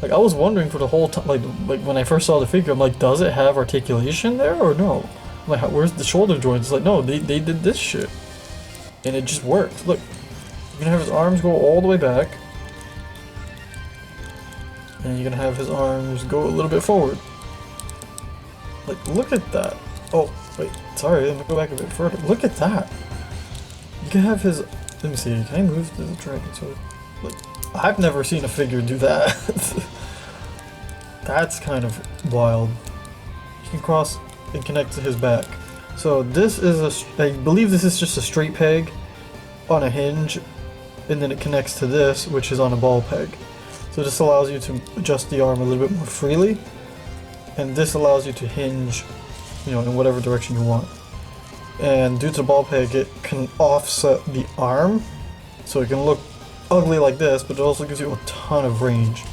Like, I was wondering for the whole time, like when I first saw the figure, I'm like, does it have articulation there or no? I'm like, where's the shoulder joints? It's like, no, they did this shit. And it just worked. Look, you're gonna have his arms go all the way back. And you're gonna have his arms go a little bit forward. Like, look at that. Oh, wait, sorry, let me go back a bit further. Look at that. You can have his, let me see, can I move the dragon sword? Like, I've never seen a figure do that. That's kind of wild. You can cross and connect to his back. So this is I believe this is just a straight peg on a hinge, and then it connects to this, which is on a ball peg. So this allows you to adjust the arm a little bit more freely, and this allows you to hinge, you know, in whatever direction you want. And due to the ball peg, it can offset the arm, so it can look ugly like this, but it also gives you a ton of range.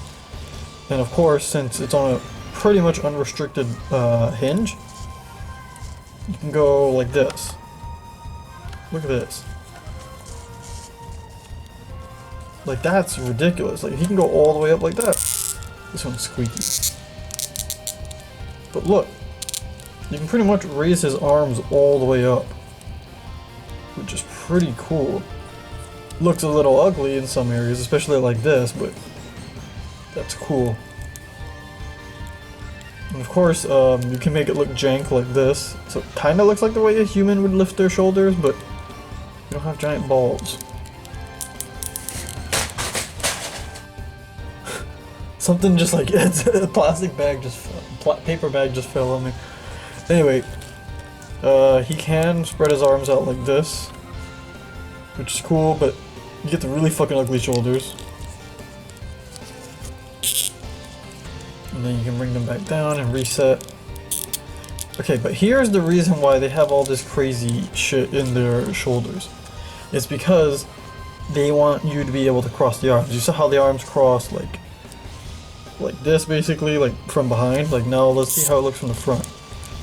And of course, since it's on a pretty much unrestricted hinge, you can go like this. Look at this. Like, that's ridiculous. Like, he can go all the way up like that. This one's squeaky. But look, you can pretty much raise his arms all the way up, which is pretty cool. Looks a little ugly in some areas, especially like this, but that's cool. And of course, you can make it look jank like this. So it kind of looks like the way a human would lift their shoulders, but you don't have giant balls. Something just like, it's a plastic bag just, paper bag just fell on me. Anyway, he can spread his arms out like this, which is cool, but you get the really fucking ugly shoulders. And then you can bring them back down and reset. Okay, but here's the reason why they have all this crazy shit in their shoulders. It's because they want you to be able to cross the arms. You saw how the arms cross like this, basically, like from behind. Like, now let's see how it looks from the front,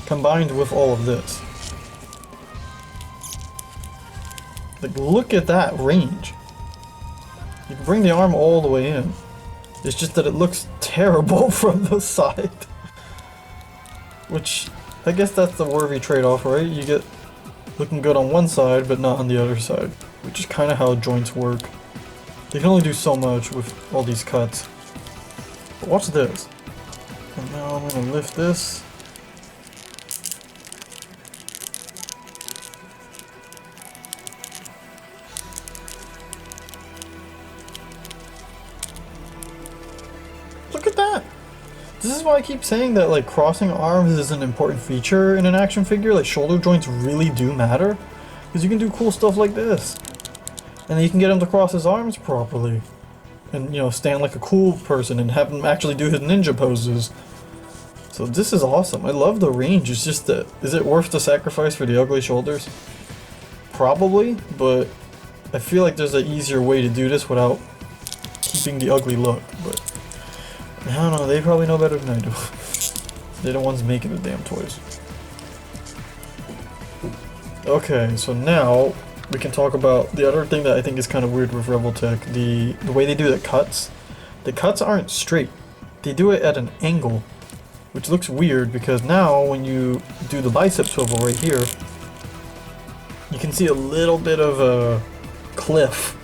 combined with all of this. Like, look at that range. You can bring the arm all the way in. It's just that it looks terrible from the side. Which, I guess that's the worthy trade-off, right? You get looking good on one side, but not on the other side. Which is kind of how joints work. They can only do so much with all these cuts. But watch this. And now I'm gonna lift this. Look at that! This is why I keep saying that, like, crossing arms is an important feature in an action figure. Like, shoulder joints really do matter, because you can do cool stuff like this. And then you can get him to cross his arms properly. And, you know, stand like a cool person and have him actually do his ninja poses. So this is awesome. I love the range. It's just that, is it worth the sacrifice for the ugly shoulders? Probably, but I feel like there's an easier way to do this without keeping the ugly look. But I don't know, they probably know better than I do. They're the ones making the damn toys. Okay, so now we can talk about the other thing that I think is kind of weird with Revoltech, the way they do the cuts. The cuts aren't straight. They do it at an angle, which looks weird because now when you do the bicep swivel right here, you can see a little bit of a cliff.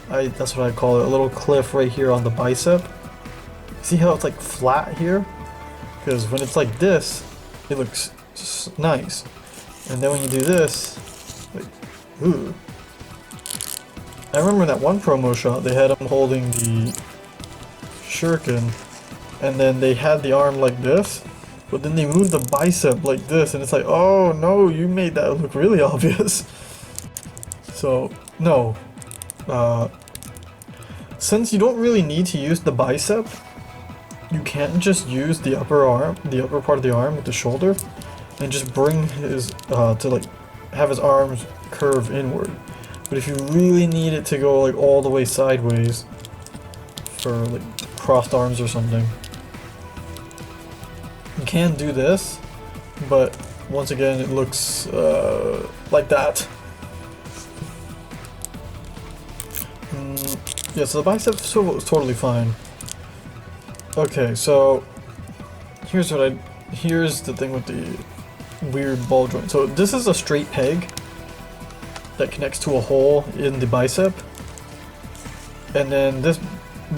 That's what I call it, a little cliff right here on the bicep. See how it's like flat here? Because when it's like this, it looks nice. And then when you do this, like, ooh. I remember that one promo shot, they had him holding the shuriken, and then they had the arm like this, but then they moved the bicep like this, and it's like, oh no, you made that look really obvious. So, no. Since you don't really need to use the bicep, you can't just use the upper arm, the upper part of the arm with the shoulder, and just bring his, to like, have his arms curve inward. But if you really need it to go like all the way sideways, for like crossed arms or something, you can do this, but once again it looks like that. Yeah, so the bicep swivel is totally fine. Okay, so here's the thing with the weird ball joint. So this is a straight peg that connects to a hole in the bicep, and then this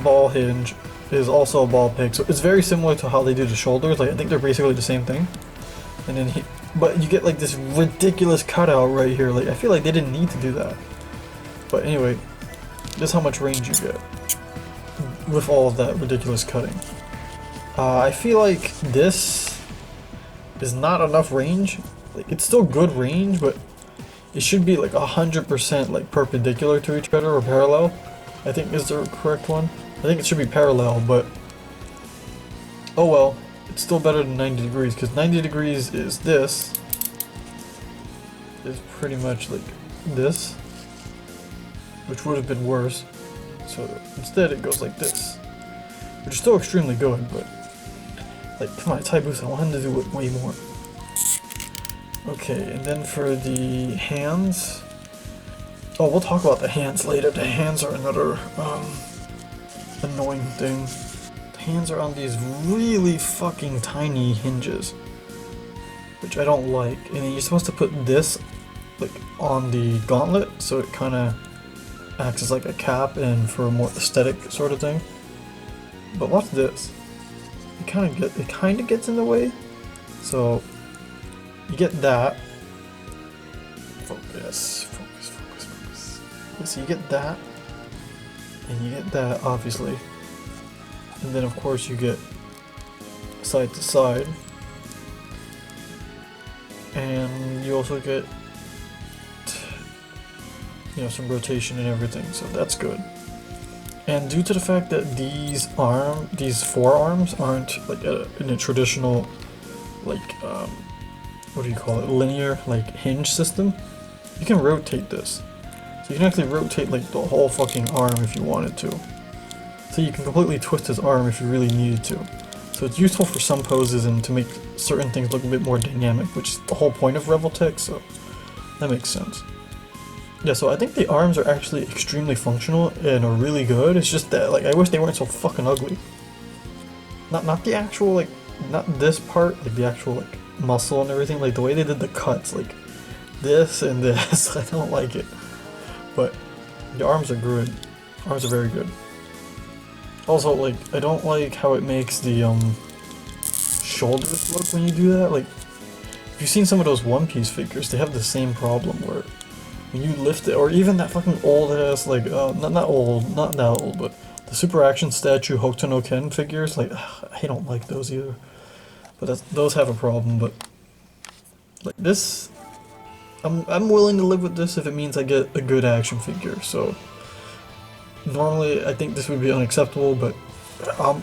ball hinge is also a ball peg. So it's very similar to how they do the shoulders. Like, I think they're basically the same thing. And then but you get like this ridiculous cutout right here. Like, I feel like they didn't need to do that. But anyway, this is how much range you get with all of that ridiculous cutting. I feel like this is not enough range. Like, it's still good range, but it should be like 100% like perpendicular to each other, or parallel, I think is the correct one. I think it should be parallel, but oh well, it's still better than 90 degrees, because 90 degrees is this, is pretty much like this, which would have been worse. So instead it goes like this, which is still extremely good, but like, come on, it's Hayabusa, I want him to do it way more. Okay, and then for the hands, oh, we'll talk about the hands later. The hands are another annoying thing. The hands are on these really fucking tiny hinges, which I don't like. And then you're supposed to put this like on the gauntlet, so it kind of acts as like a cap and for a more aesthetic sort of thing. But watch this. It kind of gets in the way. So you get that. Focus. Okay, so you get that, and you get that, obviously. And then of course you get side to side. And you also get, you know, some rotation and everything, so that's good. And due to the fact that these forearms aren't like in a traditional, like, what do you call it, linear, like, hinge system, you can rotate this. So you can actually rotate like the whole fucking arm if you wanted to. So you can completely twist his arm if you really needed to. So it's useful for some poses and to make certain things look a bit more dynamic, which is the whole point of Revoltech, so that makes sense. Yeah, so I think the arms are actually extremely functional and are really good. It's just that, like, I wish they weren't so fucking ugly. Not the actual, like, not this part, like the actual, like, muscle and everything, like the way they did the cuts, like this and this, I don't like it. But the arms are good. Arms are very good. Also, like, I don't like how it makes the shoulders look when you do that. Like, if you've seen some of those One Piece figures, they have the same problem where when you lift it, or even that fucking old ass, like, not that old, but the Super Action Statue Hokuto no Ken figures, like, I don't like those either. But those have a problem, but like this, I'm willing to live with this if it means I get a good action figure. So normally I think this would be unacceptable, but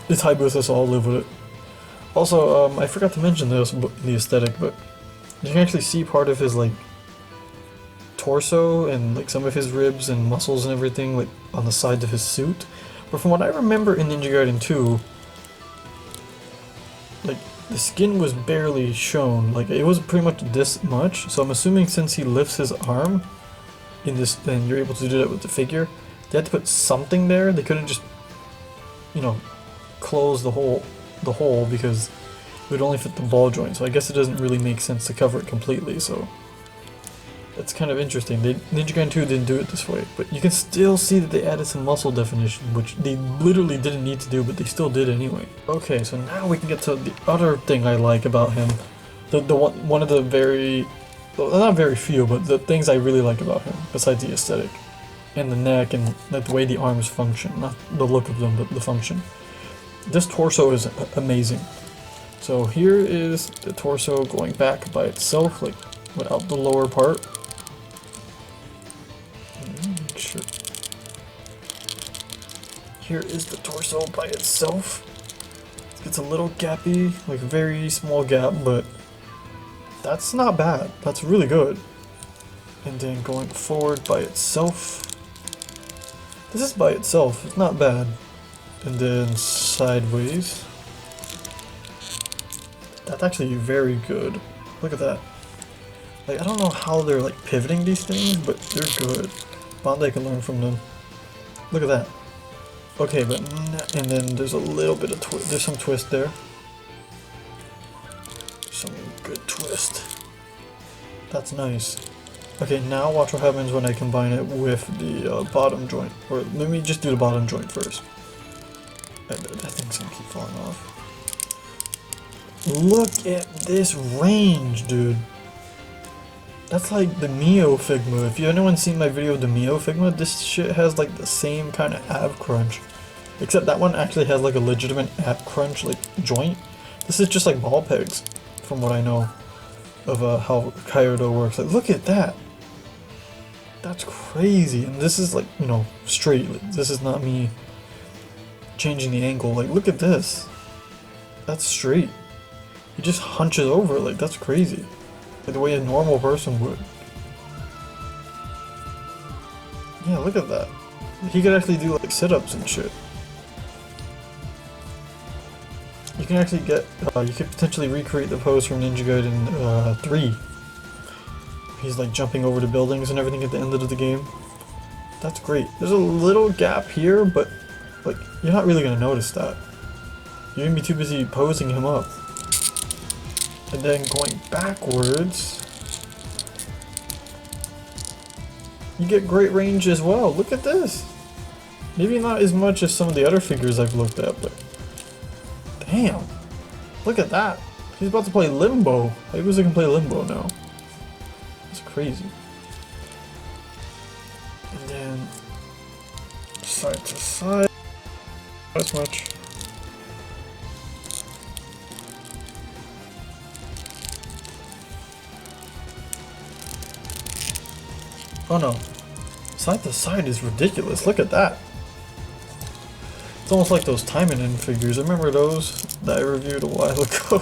it's Hayabusa, so I'll live with it. Also, I forgot to mention this, the aesthetic, but you can actually see part of his like torso and like some of his ribs and muscles and everything like on the sides of his suit. But from what I remember in Ninja Gaiden 2, like, the skin was barely shown, like it was pretty much this much, so I'm assuming since he lifts his arm in this, and you're able to do that with the figure, they had to put something there. They couldn't just, you know, close the hole because it would only fit the ball joint, so I guess it doesn't really make sense to cover it completely, so It's kind of interesting. Ninja Gaiden 2 didn't do it this way, but you can still see that they added some muscle definition, which they literally didn't need to do, but they still did anyway. Okay, so now we can get to the other thing I like about him. One of the very, well, not very few, but the things I really like about him, besides the aesthetic, and the neck, and the way the arms function, not the look of them, but the function. This torso is amazing. So here is the torso going back by itself, like without the lower part. Sure. Here is the torso by itself. It's a little gappy, like a very small gap, but that's not bad. That's really good. And then going forward by itself. This is by itself, it's not bad. And then sideways. That's actually very good. Look at that. Like, I don't know how they're like pivoting these things, but they're good. Bandai can learn from them. Look at that. Okay, but and then there's a little bit of twist. There's some twist there. Some good twist. That's nice. Okay, now watch what happens when I combine it with the bottom joint. Or let me just do the bottom joint first. That thing's gonna keep falling off. Look at this range, dude. That's like the Mio Figma. If anyone's seen my video of the Mio Figma, this shit has like the same kind of ab crunch. Except that one actually has like a legitimate ab crunch like joint. This is just like ball pegs, from what I know of how Kaiyodo works. Like, look at that. That's crazy. And this is like, you know, straight. Like, this is not me changing the angle. Like, look at this. That's straight. He just hunches over. Like, that's crazy. Like the way a normal person would. Yeah, look at that. He could actually do like sit-ups and shit. You can actually get, you could potentially recreate the pose from Ninja Gaiden 3. He's like jumping over the buildings and everything at the end of the game. That's great. There's a little gap here, but like you're not really gonna notice that. You're gonna be too busy posing him up. And then going backwards, you get great range as well. Look at this. Maybe not as much as some of the other figures I've looked at, but damn. Look at that. He's about to play Limbo. Hayabusa can play Limbo now. That's crazy. And then side to side. Not as much. Oh no, side to side is ridiculous, look at that. It's almost like those Taimanin figures, I remember those that I reviewed a while ago.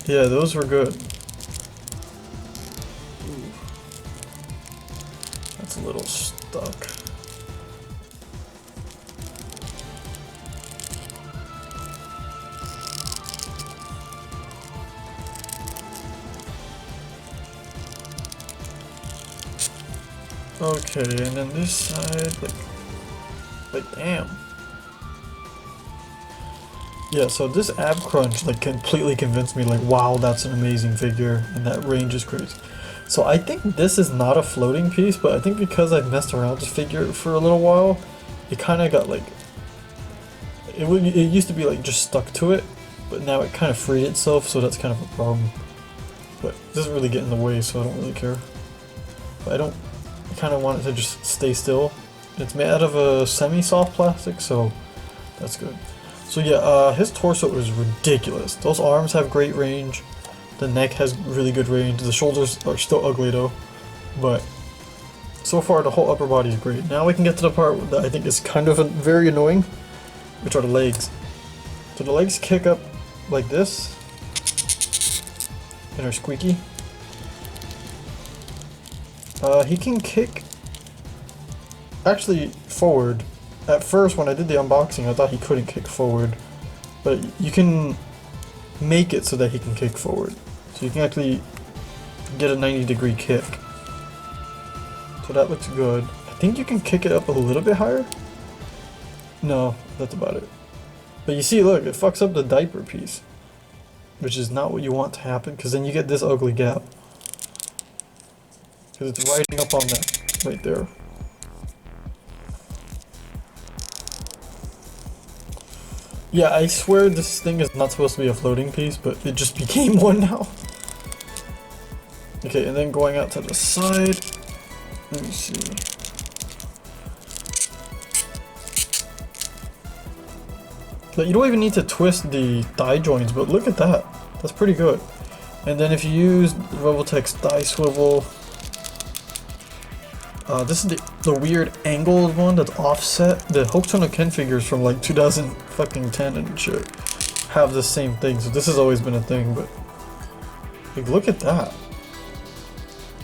Yeah, those were good. Ooh. That's a little stuck. Okay, and then this side, like damn. Yeah, so this ab crunch like completely convinced me, like wow, that's an amazing figure, and that range is crazy. So I think this is not a floating piece, but I think because I've messed around with this figure for a little while, it kind of got like, it used to be like just stuck to it, but now it kind of freed itself, so that's kind of a problem. But it doesn't really get in the way, so I don't really care. But I kind of want it to just stay still. It's made out of a semi-soft plastic, so that's good. So yeah, his torso is ridiculous. Those arms have great range. The neck has really good range. The shoulders are still ugly though, but so far the whole upper body is great. Now we can get to the part that I think is kind of very annoying, which are the legs. So the legs kick up like this and are squeaky. He can kick actually forward. At first when I did the unboxing I thought he couldn't kick forward, but you can make it so that he can kick forward. So you can actually get a 90-degree kick. So that looks good. I think you can kick it up a little bit higher. No, that's about it. But you see, look, it fucks up the diaper piece, which is not what you want to happen, because then you get this ugly gap. because it's riding up on that right there. Yeah, I swear this thing is not supposed to be a floating piece, but it just became one now. Okay, and then going out to the side. Let me see. But you don't even need to twist the thigh joints, but look at that. That's pretty good. And then if you use Revoltech's thigh swivel, this is the weird angled one that's offset. The Hokuto no Ken figures from like 2010 and shit have the same thing, so this has always been a thing, but like look at that.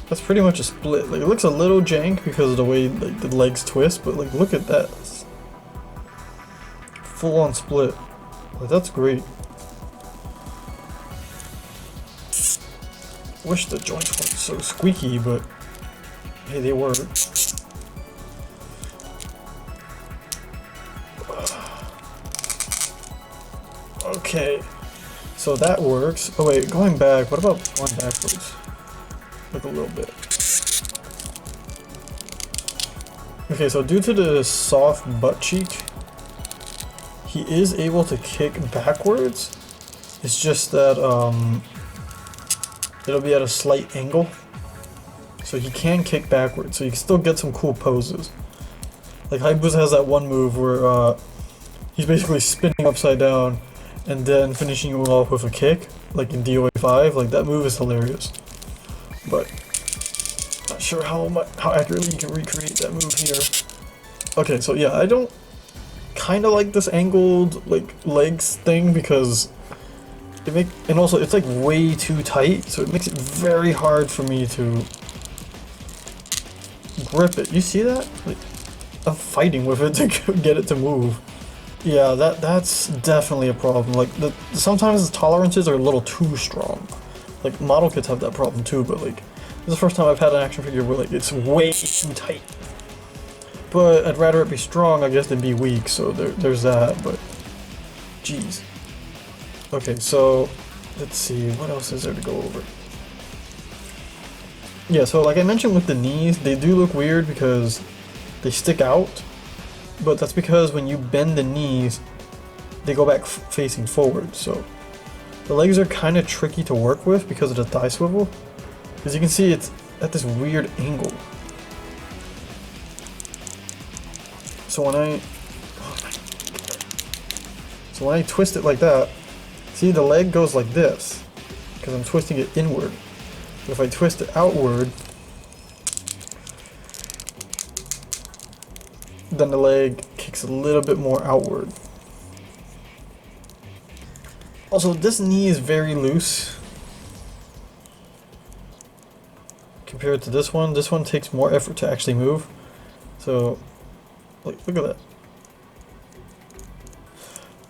That's pretty much a split. Like it looks a little jank because of the way like the legs twist, but like look at that. Full on split. Like that's great. Wish the joints weren't so squeaky, but hey, they work. Okay, so that works. Oh wait, going back, what about going backwards? Like a little bit. Okay, so due to the soft butt cheek, he is able to kick backwards. It's just that it'll be at a slight angle. So he can kick backwards, so you can still get some cool poses. Like Hayabusa has that one move where he's basically spinning upside down and then finishing it off with a kick, like in DOA 5. Like that move is hilarious. But not sure how accurately you can recreate that move here. Okay, so yeah, I don't kind of like this angled like legs thing because and also it's like way too tight, so it makes it very hard for me to grip it. You see that? Like I'm fighting with it to get it to move. Yeah, that's definitely a problem. Like sometimes the tolerances are a little too strong. Like model kits have that problem too, but like this is the first time I've had an action figure where like it's way too tight. But I'd rather it be strong, I guess, than be weak, so there's that, but jeez. Okay, so let's see, what else is there to go over? Yeah, so like I mentioned with the knees, they do look weird because they stick out, but that's because when you bend the knees, they go back facing forward, so the legs are kind of tricky to work with because of the thigh swivel, because you can see it's at this weird angle. So when I twist it like that, see the leg goes like this because I'm twisting it inward. But if I twist it outward, then the leg kicks a little bit more outward. Also, this knee is very loose compared to this one. This one takes more effort to actually move. So, like, look at that.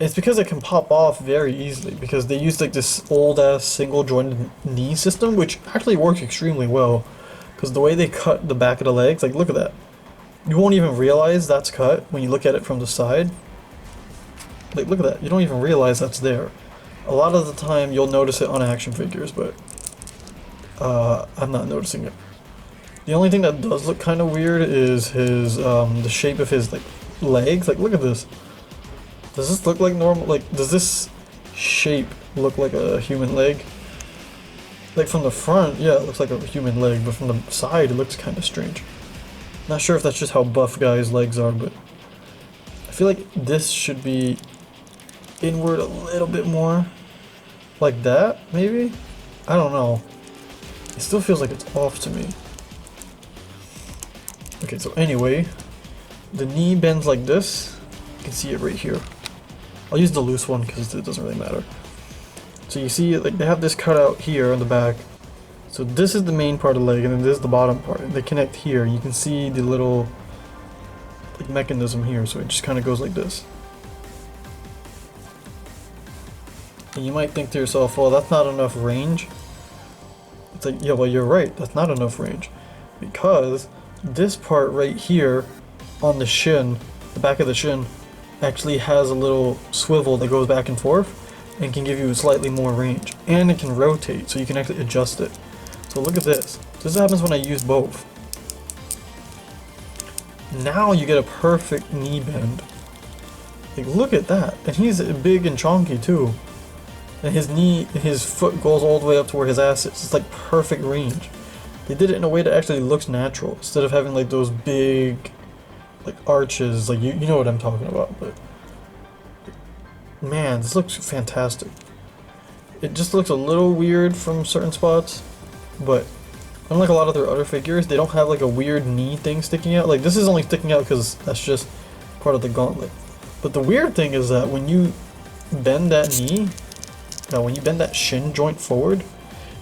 It's because it can pop off very easily because they use like this old ass single jointed knee system, which actually works extremely well because the way they cut the back of the legs, like look at that. You won't even realize that's cut when you look at it from the side. Like look at that, you don't even realize that's there. A lot of the time you'll notice it on action figures, but I'm not noticing it. The only thing that does look kind of weird is his the shape of his like legs. Like look at this. Does this look like normal? Like, does this shape look like a human leg? Like from the front, yeah, it looks like a human leg, but from the side, it looks kind of strange. Not sure if that's just how buff guys' legs are, but I feel like this should be inward a little bit more. Like that, maybe? I don't know. It still feels like it's off to me. Okay, so anyway, the knee bends like this. You can see it right here. I'll use the loose one because it doesn't really matter. So you see, like they have this cutout here on the back. So this is the main part of the leg, and then this is the bottom part. They connect here. You can see the little like mechanism here. So it just kind of goes like this. And you might think to yourself, well, that's not enough range. It's like, yeah, well, you're right. That's not enough range because this part right here on the shin, the back of the shin, actually has a little swivel that goes back and forth and can give you slightly more range, and it can rotate, so you can actually adjust it. So look at this. This happens when I use both. Now you get a perfect knee bend. Like, look at that. And he's big and chonky too. And his foot goes all the way up to where his ass is. It's like perfect range. They did it in a way that actually looks natural, instead of having like those big like arches. Like you know what I'm talking about. But man, this looks fantastic. It just looks a little weird from certain spots, but unlike a lot of their other figures, they don't have like a weird knee thing sticking out. Like this is only sticking out because that's just part of the gauntlet. But the weird thing is that when you bend that knee, when you bend that shin joint forward,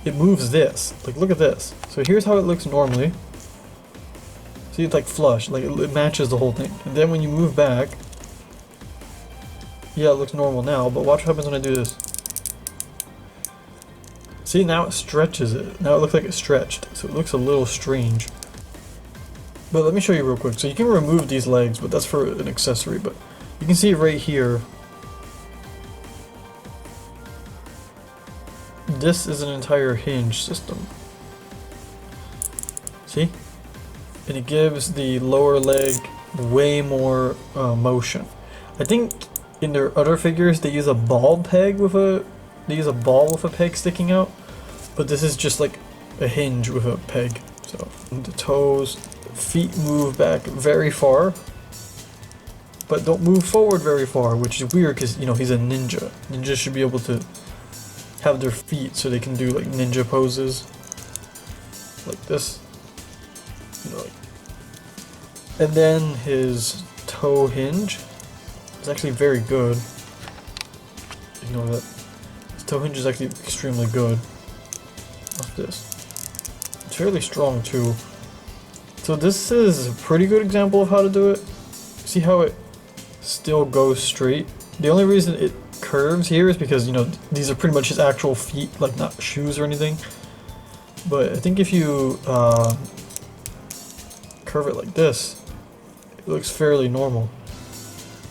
it moves this. Like look at this. So here's how it looks normally. See, it's like flush, like it matches the whole thing. And then when you move back, yeah, it looks normal now, but watch what happens when I do this. See, now it stretches it. Now it looks like it's stretched, so it looks a little strange. But let me show you real quick. So you can remove these legs, but that's for an accessory. But you can see right here, this is an entire hinge system. See? And it gives the lower leg way more motion. I think in their other figures they use a ball peg with a ball with a peg sticking out, but this is just like a hinge with a peg. So the toes, feet move back very far, but don't move forward very far, which is weird because, you know, he's a ninja. Ninjas should be able to have their feet so they can do like ninja poses like this, you know, like. And then his toe hinge is actually very good. You know that his toe hinge is actually extremely good. What's this? It's fairly strong too. So this is a pretty good example of how to do it. See how it still goes straight? The only reason it curves here is because, you know, these are pretty much his actual feet, like not shoes or anything. But I think if you curve it like this, it looks fairly normal.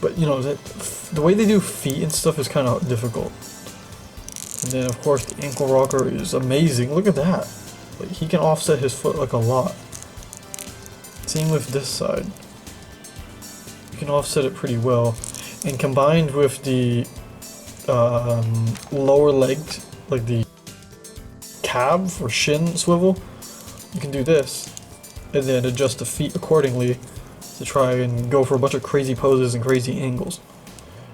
But you know, the way they do feet and stuff is kind of difficult. And then of course the ankle rocker is amazing. Look at that. Like, he can offset his foot like a lot. Same with this side. You can offset it pretty well. And combined with the lower leg, like the calf or shin swivel, you can do this and then adjust the feet accordingly to try and go for a bunch of crazy poses and crazy angles.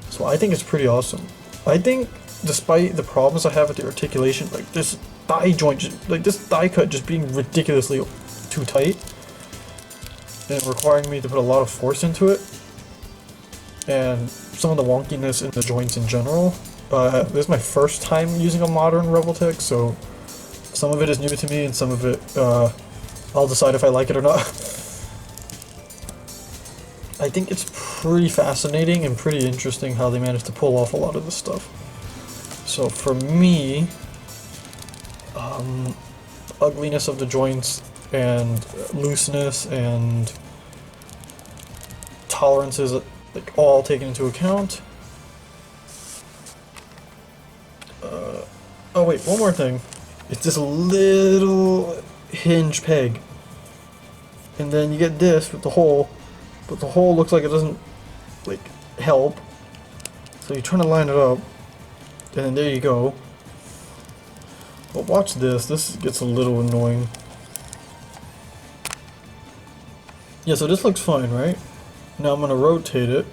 So I think it's pretty awesome. I think despite the problems I have with the articulation, like this thigh joint, like this thigh cut just being ridiculously too tight and requiring me to put a lot of force into it, and some of the wonkiness in the joints in general. This is my first time using a modern Revoltech, so some of it is new to me and some of it I'll decide if I like it or not. I think it's pretty fascinating and pretty interesting how they managed to pull off a lot of this stuff. So for me, ugliness of the joints and looseness and tolerances, like all taken into account. Oh wait, one more thing. It's this little hinge peg. And then you get this with the hole, but the hole looks like it doesn't like help. So you're trying to line it up, and then there you go. But watch this, this gets a little annoying. Yeah, so this looks fine, right? Now I'm gonna rotate it.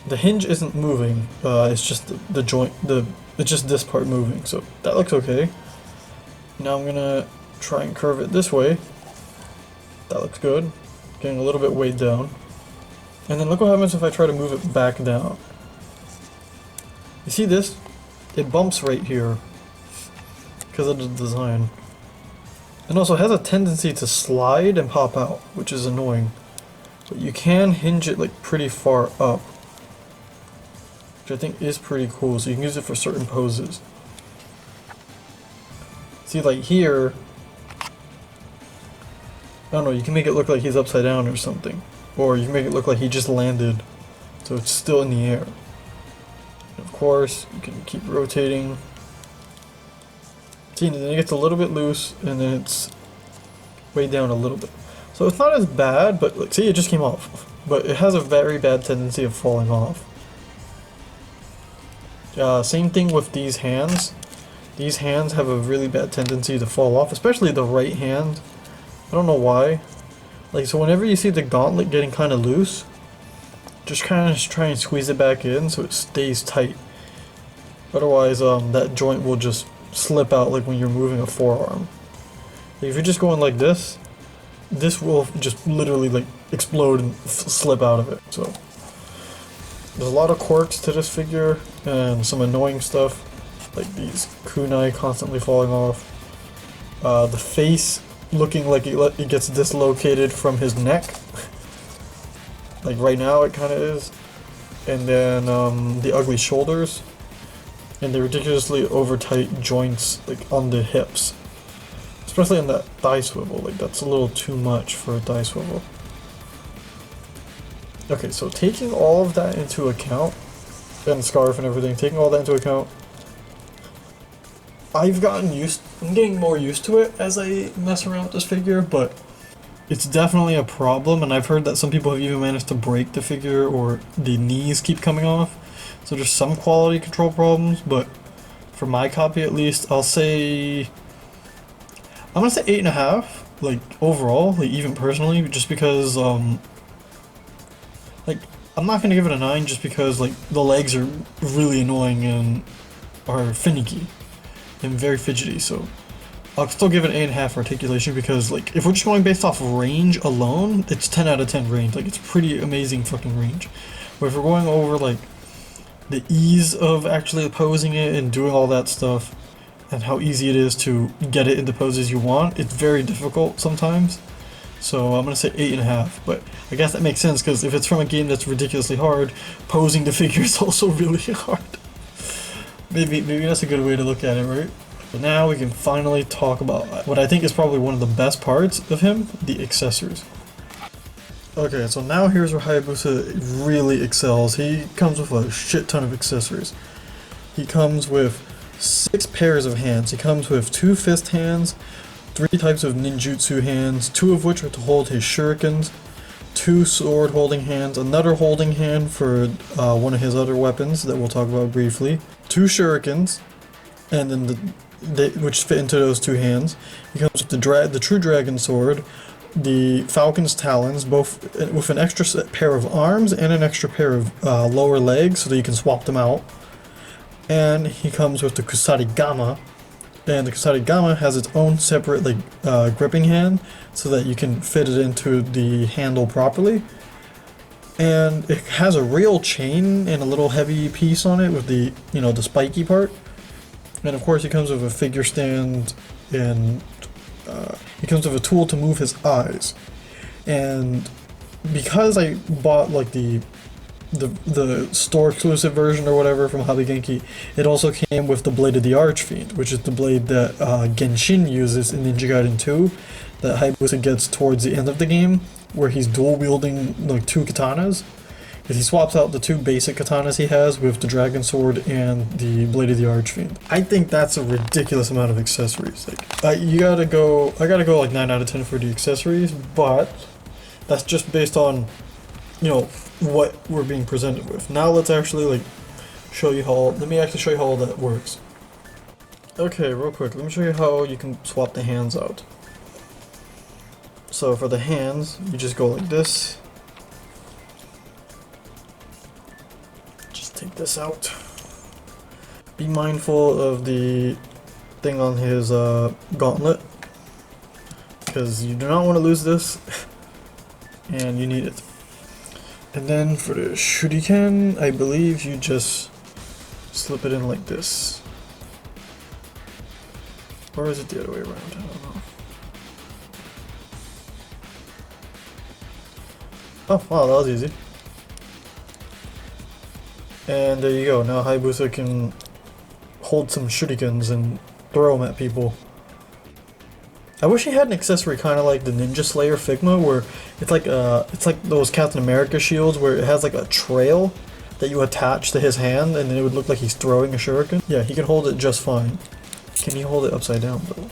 The hinge isn't moving, it's just the joint, it's just this part moving, so that looks okay. Now I'm gonna try and curve it this way. That looks good. Getting a little bit weighed down. And then look what happens if I try to move it back down. You see this? It bumps right here because of the design. And also it has a tendency to slide and pop out, which is annoying. But you can hinge it like pretty far up, which I think is pretty cool, so you can use it for certain poses. See, like here, I don't know, you can make it look like he's upside down or something. Or you can make it look like he just landed, so it's still in the air. And of course, you can keep rotating See, and then it gets a little bit loose, and then it's way down a little bit. So it's not as bad, but like, see, it just came off. But it has a very bad tendency of falling off. Same thing with these hands. These hands have a really bad tendency to fall off, especially the right hand. I don't know why. Like, so whenever you see the gauntlet getting kind of loose, just kind of try and squeeze it back in so it stays tight. Otherwise, that joint will just slip out like when you're moving a forearm. Like, if you're just going like this will just literally like explode and slip out of it. So there's a lot of quirks to this figure and some annoying stuff, like these kunai constantly falling off. The face looking like it gets dislocated from his neck. Like right now it kind of is. And then the ugly shoulders. And the ridiculously over tight joints like on the hips. Especially on that thigh swivel, like that's a little too much for a thigh swivel. Okay, so taking all of that into account, and scarf and everything, taking all that into account, I'm getting more used to it as I mess around with this figure, but it's definitely a problem, and I've heard that some people have even managed to break the figure or the knees keep coming off. So there's some quality control problems, but for my copy at least, I'm gonna say 8.5, like overall, like even personally, just because like I'm not gonna give it a 9 just because like the legs are really annoying and are finicky and very fidgety, so I'll still give it 8.5 for articulation because like if we're just going based off range alone, it's 10 out of 10 range, like it's pretty amazing fucking range. But if we're going over like the ease of actually posing it and doing all that stuff and how easy it is to get it into poses you want, it's very difficult sometimes. So I'm gonna say 8.5, but I guess that makes sense because if it's from a game that's ridiculously hard, posing the figure is also really hard. Maybe that's a good way to look at it, right? But now we can finally talk about what I think is probably one of the best parts of him, the accessories. Okay, so now here's where Hayabusa really excels. He comes with a shit ton of accessories. He comes with 6 pairs of hands. He comes with 2 fist hands, 3 types of ninjutsu hands, 2 of which are to hold his shurikens, 2 sword holding hands, another holding hand for one of his other weapons that we'll talk about briefly, 2 shurikens, and then which fit into those 2 hands. He comes with the true dragon sword, the falcon's talons, both with an extra pair of arms and an extra pair of lower legs so that you can swap them out. And he comes with the kusarigama, and the kusarigama has its own separate like gripping hand so that you can fit it into the handle properly. And it has a real chain and a little heavy piece on it with the the spiky part. And of course he comes with a figure stand, and he comes with a tool to move his eyes. And because I bought like the store exclusive version or whatever from Hobby Genki, it also came with the blade of the Archfiend, which is the blade that Genshin uses in Ninja Gaiden 2 that Hayabusa gets towards the end of the game, where he's dual wielding like 2 katanas. Because he swaps out the 2 basic katanas he has with the dragon sword and the blade of the Archfiend. I think that's a ridiculous amount of accessories. Like I gotta go like 9 out of 10 for the accessories, but that's just based on what we're being presented with. Now let's actually let me actually show you how all that works. Okay, real quick, let me show you how you can swap the hands out. So for the hands, you just go like this. Just take this out. Be mindful of the thing on his gauntlet, because you do not want to lose this, and you need it. And then for the shuriken, I believe you just slip it in like this. Or is it the other way around? I don't know. Oh, wow, that was easy. And there you go. Now Hayabusa can hold some shurikens and throw them at people. I wish he had an accessory kind of like the Ninja Slayer Figma, where it's like those Captain America shields where it has like a trail that you attach to his hand, and then it would look like he's throwing a shuriken. Yeah, he can hold it just fine. Can he hold it upside down though?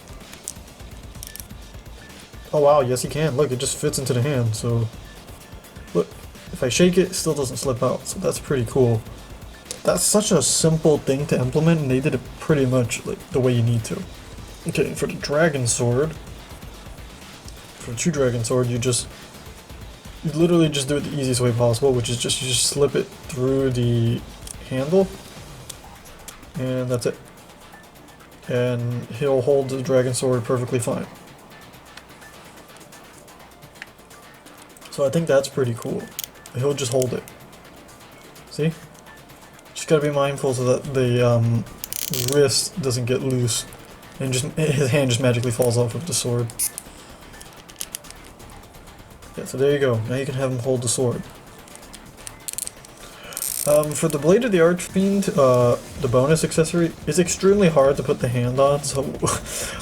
Oh wow, yes he can. Look, it just fits into the hand, so... Look, if I shake it, it still doesn't slip out, so that's pretty cool. That's such a simple thing to implement, and they did it pretty much like the way you need to. Okay, for the dragon sword... For the true dragon sword, you literally just do it the easiest way possible, which is you just slip it through the handle, and that's it. And he'll hold the dragon sword perfectly fine. So I think that's pretty cool. He'll just hold it. See? Just gotta be mindful so that the wrist doesn't get loose and his hand just magically falls off with the sword. Yeah, so there you go. Now you can have him hold the sword. For the Blade of the Archfiend, the bonus accessory, is extremely hard to put the hand on, so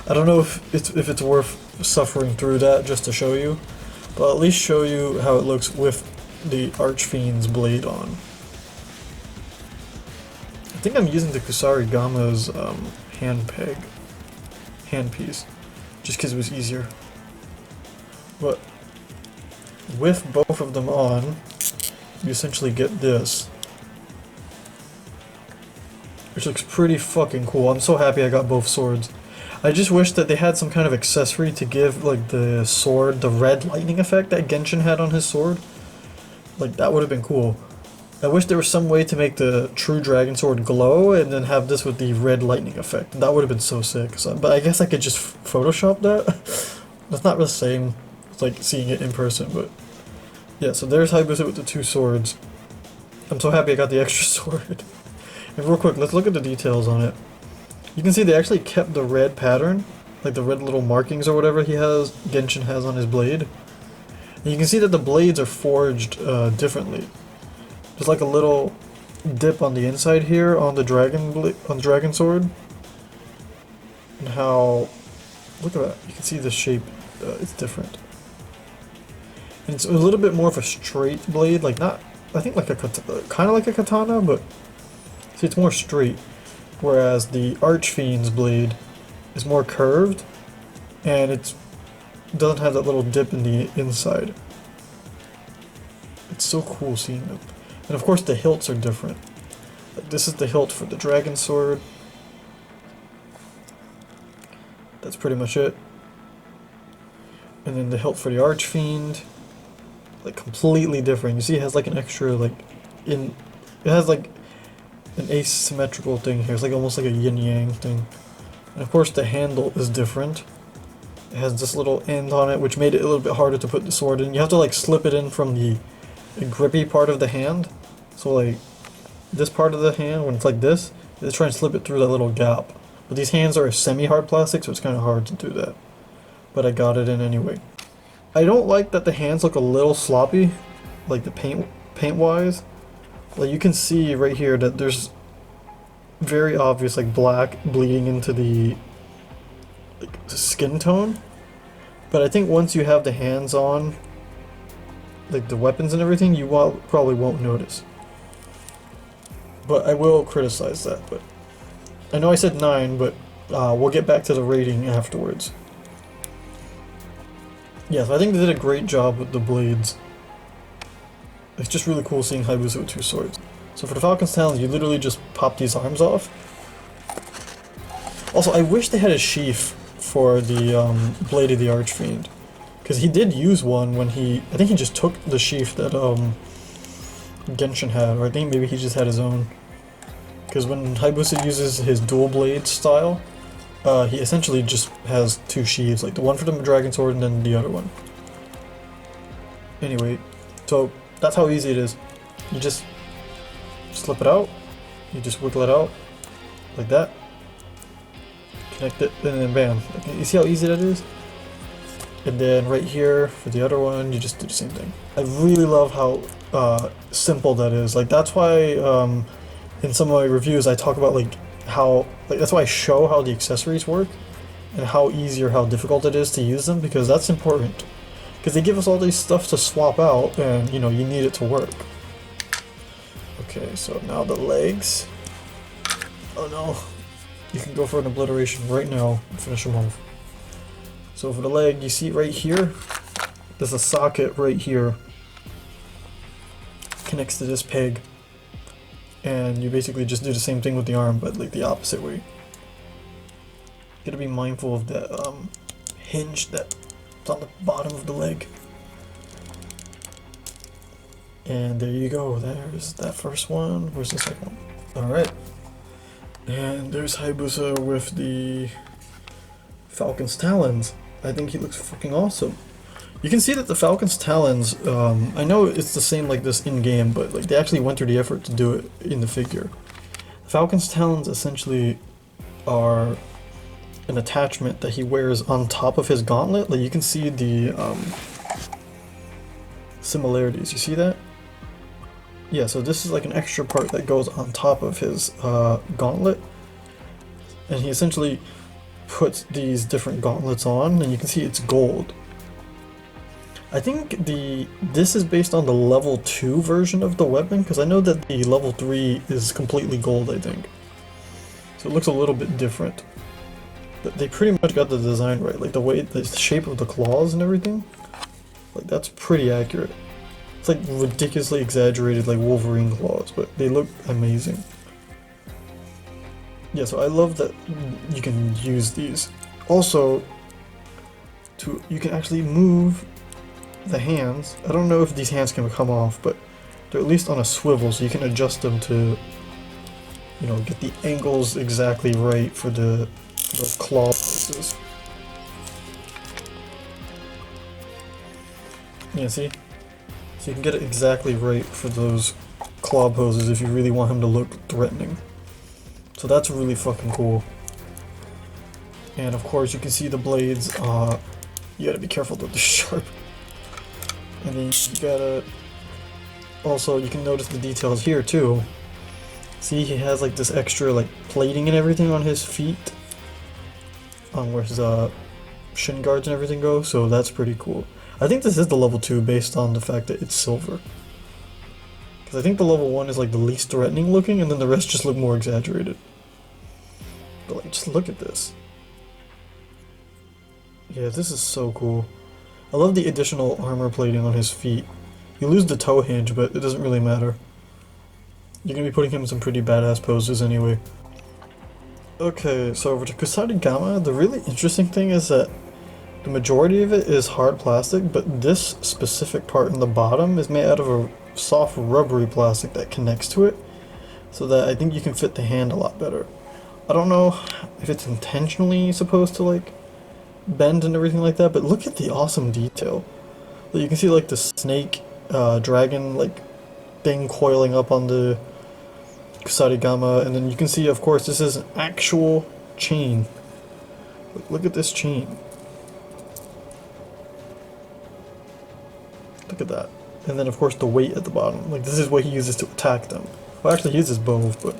I don't know if it's worth suffering through that just to show you. But at least show you how it looks with the Archfiend's blade on. I think I'm using the Kusarigama's handpiece, just because it was easier. But with both of them on, you essentially get this, which looks pretty fucking cool. I'm so happy I got both swords. I just wish that they had some kind of accessory to give like the sword the red lightning effect that Genshin had on his sword. Like that would have been cool. I wish there was some way to make the true dragon sword glow and then have this with the red lightning effect. That would have been so sick. So, but I guess I could just Photoshop that. That's not the same as like seeing it in person, but yeah, so there's Hayabusa with the two swords. I'm so happy I got the extra sword. And real quick, let's look at the details on it. You can see they actually kept the red pattern, like the red little markings or whatever Genshin has on his blade. And you can see that the blades are forged differently. There's like a little dip on the inside here on the dragon sword. And how, look at that, you can see the shape, it's different. And it's a little bit more of a straight blade, like not, I think like kind of like a katana, but see it's more straight. Whereas the Archfiend's blade is more curved, and it doesn't have that little dip in the inside. It's so cool seeing them. And of course the hilts are different. This is the hilt for the dragon sword. That's pretty much it. And then the hilt for the Archfiend, like completely different. You see it has like an extra it has like an asymmetrical thing here. It's like almost like a yin-yang thing. And of course the handle is different. It has this little end on it, which made it a little bit harder to put the sword in. You have to like slip it in from the grippy part of the hand. So like this part of the hand, when it's like this, you try and slip it through that little gap. But these hands are semi-hard plastic, so it's kind of hard to do that. But I got it in anyway. I don't like that the hands look a little sloppy, like the paint-wise. Like you can see right here that there's very obvious like black bleeding into the skin tone. But I think once you have the hands on, like the weapons and everything, you probably won't notice. But I will criticize that. But I know I said 9, but we'll get back to the rating afterwards. Yes, I think they did a great job with the blades. It's just really cool seeing Hayabusa with two swords. So for the Falcon's Talons, you literally just pop these arms off. Also, I wish they had a sheath for the Blade of the Archfiend. Because he did use one when I think he just took the sheath that Genshin had, or I think maybe he just had his own. Because when Hayabusa uses his dual blade style, he essentially just has two sheaths, like the one for the dragon sword and then the other one. Anyway, so that's how easy it is. You just slip it out, you just wiggle it out, like that, connect it, and then bam. You see how easy that is? And then right here, for the other one, you just do the same thing. I really love how simple that is. Like that's why in some of my reviews I talk about that's why I show how the accessories work and how easy or how difficult it is to use them, because that's important. Because they give us all these stuff to swap out, and you know, you need it to work. Okay, so now the legs. Oh no. you can go for an obliteration right now and finish him off. So for the leg, you see right here, there's a socket right here, connects to this peg, and you basically just do the same thing with the arm, but like the opposite way. You gotta be mindful of that hinge that's on the bottom of the leg. And there you go, there's that first one. Where's the second one? Alright. And there's Hayabusa with the Falcon's Talons. I think he looks fucking awesome. You can see that the Falcon's Talons, I know it's the same like this in-game, but like they actually went through the effort to do it in the figure. The Falcon's Talons essentially are an attachment that he wears on top of his gauntlet. Like you can see the similarities. You see that? Yeah, so this is like an extra part that goes on top of his gauntlet. And he essentially puts these different gauntlets on, and you can see it's gold. I think this is based on the level 2 version of the weapon, because I know that the level 3 is completely gold, I think. So it looks a little bit different. But they pretty much got the design right, like the shape of the claws and everything. Like that's pretty accurate. It's like ridiculously exaggerated like Wolverine claws, but they look amazing. Yeah, so I love that you can use these. Also, you can actually move the hands. I don't know if these hands can come off, but they're at least on a swivel, so you can adjust them to, you know, get the angles exactly right for the claw poses. Yeah, see? So you can get it exactly right for those claw poses if you really want him to look threatening. So that's really fucking cool. And of course you can see the blades, you gotta be careful that they're sharp. And then you gotta, also you can notice the details here too. See, he has like this extra like plating and everything on his feet. On where his shin guards and everything go, so that's pretty cool. I think this is the level 2 based on the fact that it's silver. Because I think the level 1 is like the least threatening looking, and then the rest just look more exaggerated. But like, just look at this. Yeah, this is so cool. I love the additional armor plating on his feet. You lose the toe hinge, but it doesn't really matter. You're gonna be putting him in some pretty badass poses anyway. Okay, so over to Kusarigama, the really interesting thing is that the majority of it is hard plastic, but this specific part in the bottom is made out of a soft rubbery plastic that connects to it, so that I think you can fit the hand a lot better. I don't know if it's intentionally supposed to like bend and everything like that, but look at the awesome detail. You can see like the snake dragon like thing coiling up on the Kusarigama, and then you can see, of course, this is an actual chain. Look at this chain. Look at that. And then of course the weight at the bottom. Like this is what he uses to attack them. Well, actually he uses both, but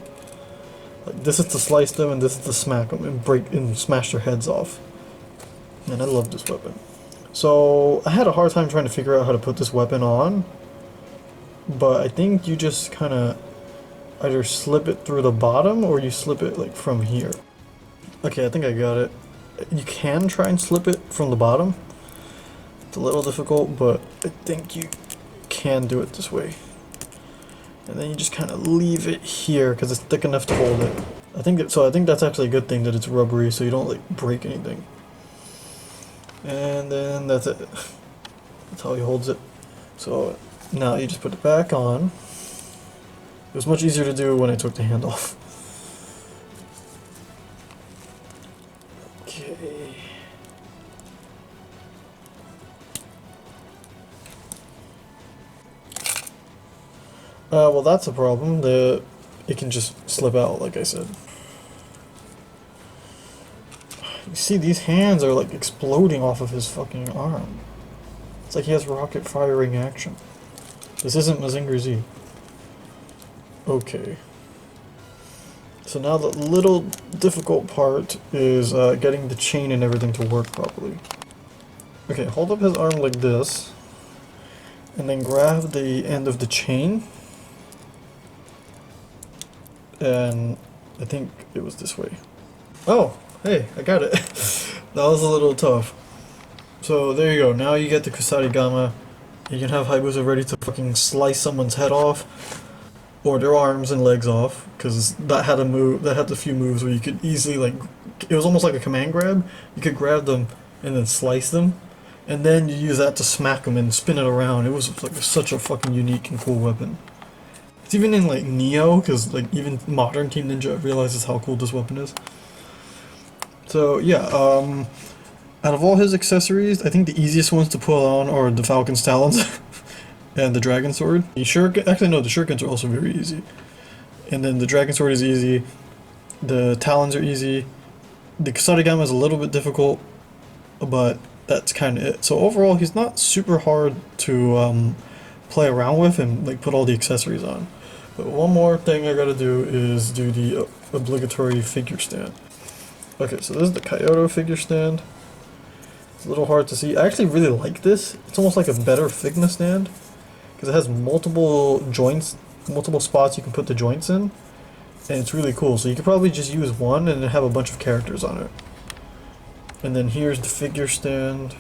like this is to slice them and this is to smack them and break and smash their heads off. And I love this weapon. So I had a hard time trying to figure out how to put this weapon on, but I think you just kind of either slip it through the bottom or you slip it like from here. Okay, I think I got it. You can try and slip it from the bottom. It's a little difficult, but I think you can do it this way. And then you just kind of leave it here because it's thick enough to hold it. I think that's actually a good thing that it's rubbery, so you don't like break anything. And then that's it. That's how he holds it. So now you just put it back on. It was much easier to do when I took the hand off. Okay. Well, that's a problem. It can just slip out, like I said. You see, these hands are like exploding off of his fucking arm. It's like he has rocket firing action. This isn't Mazinger Z. Okay. So now the little difficult part is getting the chain and everything to work properly. Okay, hold up his arm like this, and then grab the end of the chain. And I think it was this way. Oh, hey, I got it. That was a little tough. So there you go. Now you get the Kusarigama. You can have Hayabusa ready to fucking slice someone's head off, or their arms and legs off, because that had a move. That had a few moves where you could easily like. It was almost like a command grab. You could grab them and then slice them, and then you use that to smack them and spin it around. It was like such a fucking unique and cool weapon. It's even in like Neo, because like even modern Team Ninja realizes how cool this weapon is. So yeah, out of all his accessories, I think the easiest ones to put on are the Falcon's Talons and the Dragon Sword. The Shuriken, actually no, the Shurikens are also very easy. And then the Dragon Sword is easy, the Talons are easy, the Kusarigama is a little bit difficult, but that's kind of it. So overall, he's not super hard to play around with and like put all the accessories on. But one more thing I gotta do is do the obligatory figure stand. Okay, so this is the Kaiyodo figure stand. It's a little hard to see. I actually really like this. It's almost like a better Figma stand, because it has multiple joints, multiple spots you can put the joints in, and it's really cool. So you could probably just use one and then have a bunch of characters on it. And then here's the figure stand,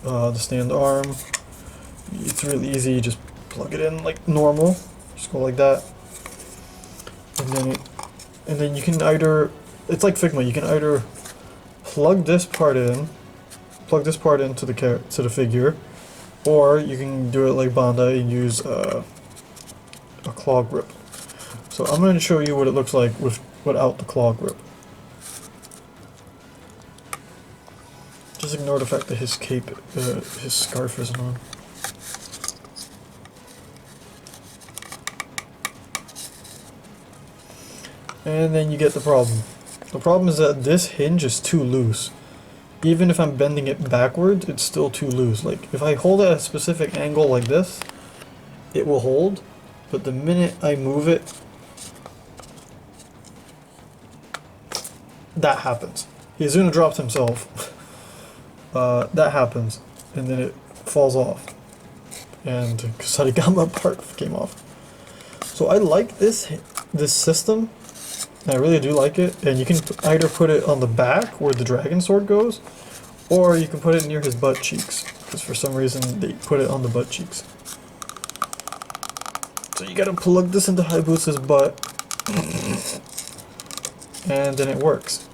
the stand arm. It's really easy. You just plug it in like normal. Just go like that, and then you can either. It's like Figma. You can either plug this part into the figure, or you can do it like Bandai and use a claw grip. So I'm going to show you what it looks like without the claw grip. Just ignore the fact that his cape, his scarf isn't on. And then you get the problem. The problem is that this hinge is too loose. Even if I'm bending it backwards, it's still too loose. Like, if I hold it at a specific angle like this, it will hold, but the minute I move it, that happens. Izuna drops himself. That happens, and then it falls off. And Kusarigama part came off. So I like this system. I really do like it, and you can either put it on the back where the dragon sword goes, or you can put it near his butt cheeks, because for some reason they put it on the butt cheeks. So you gotta plug this into Hayabusa's butt, and then it works.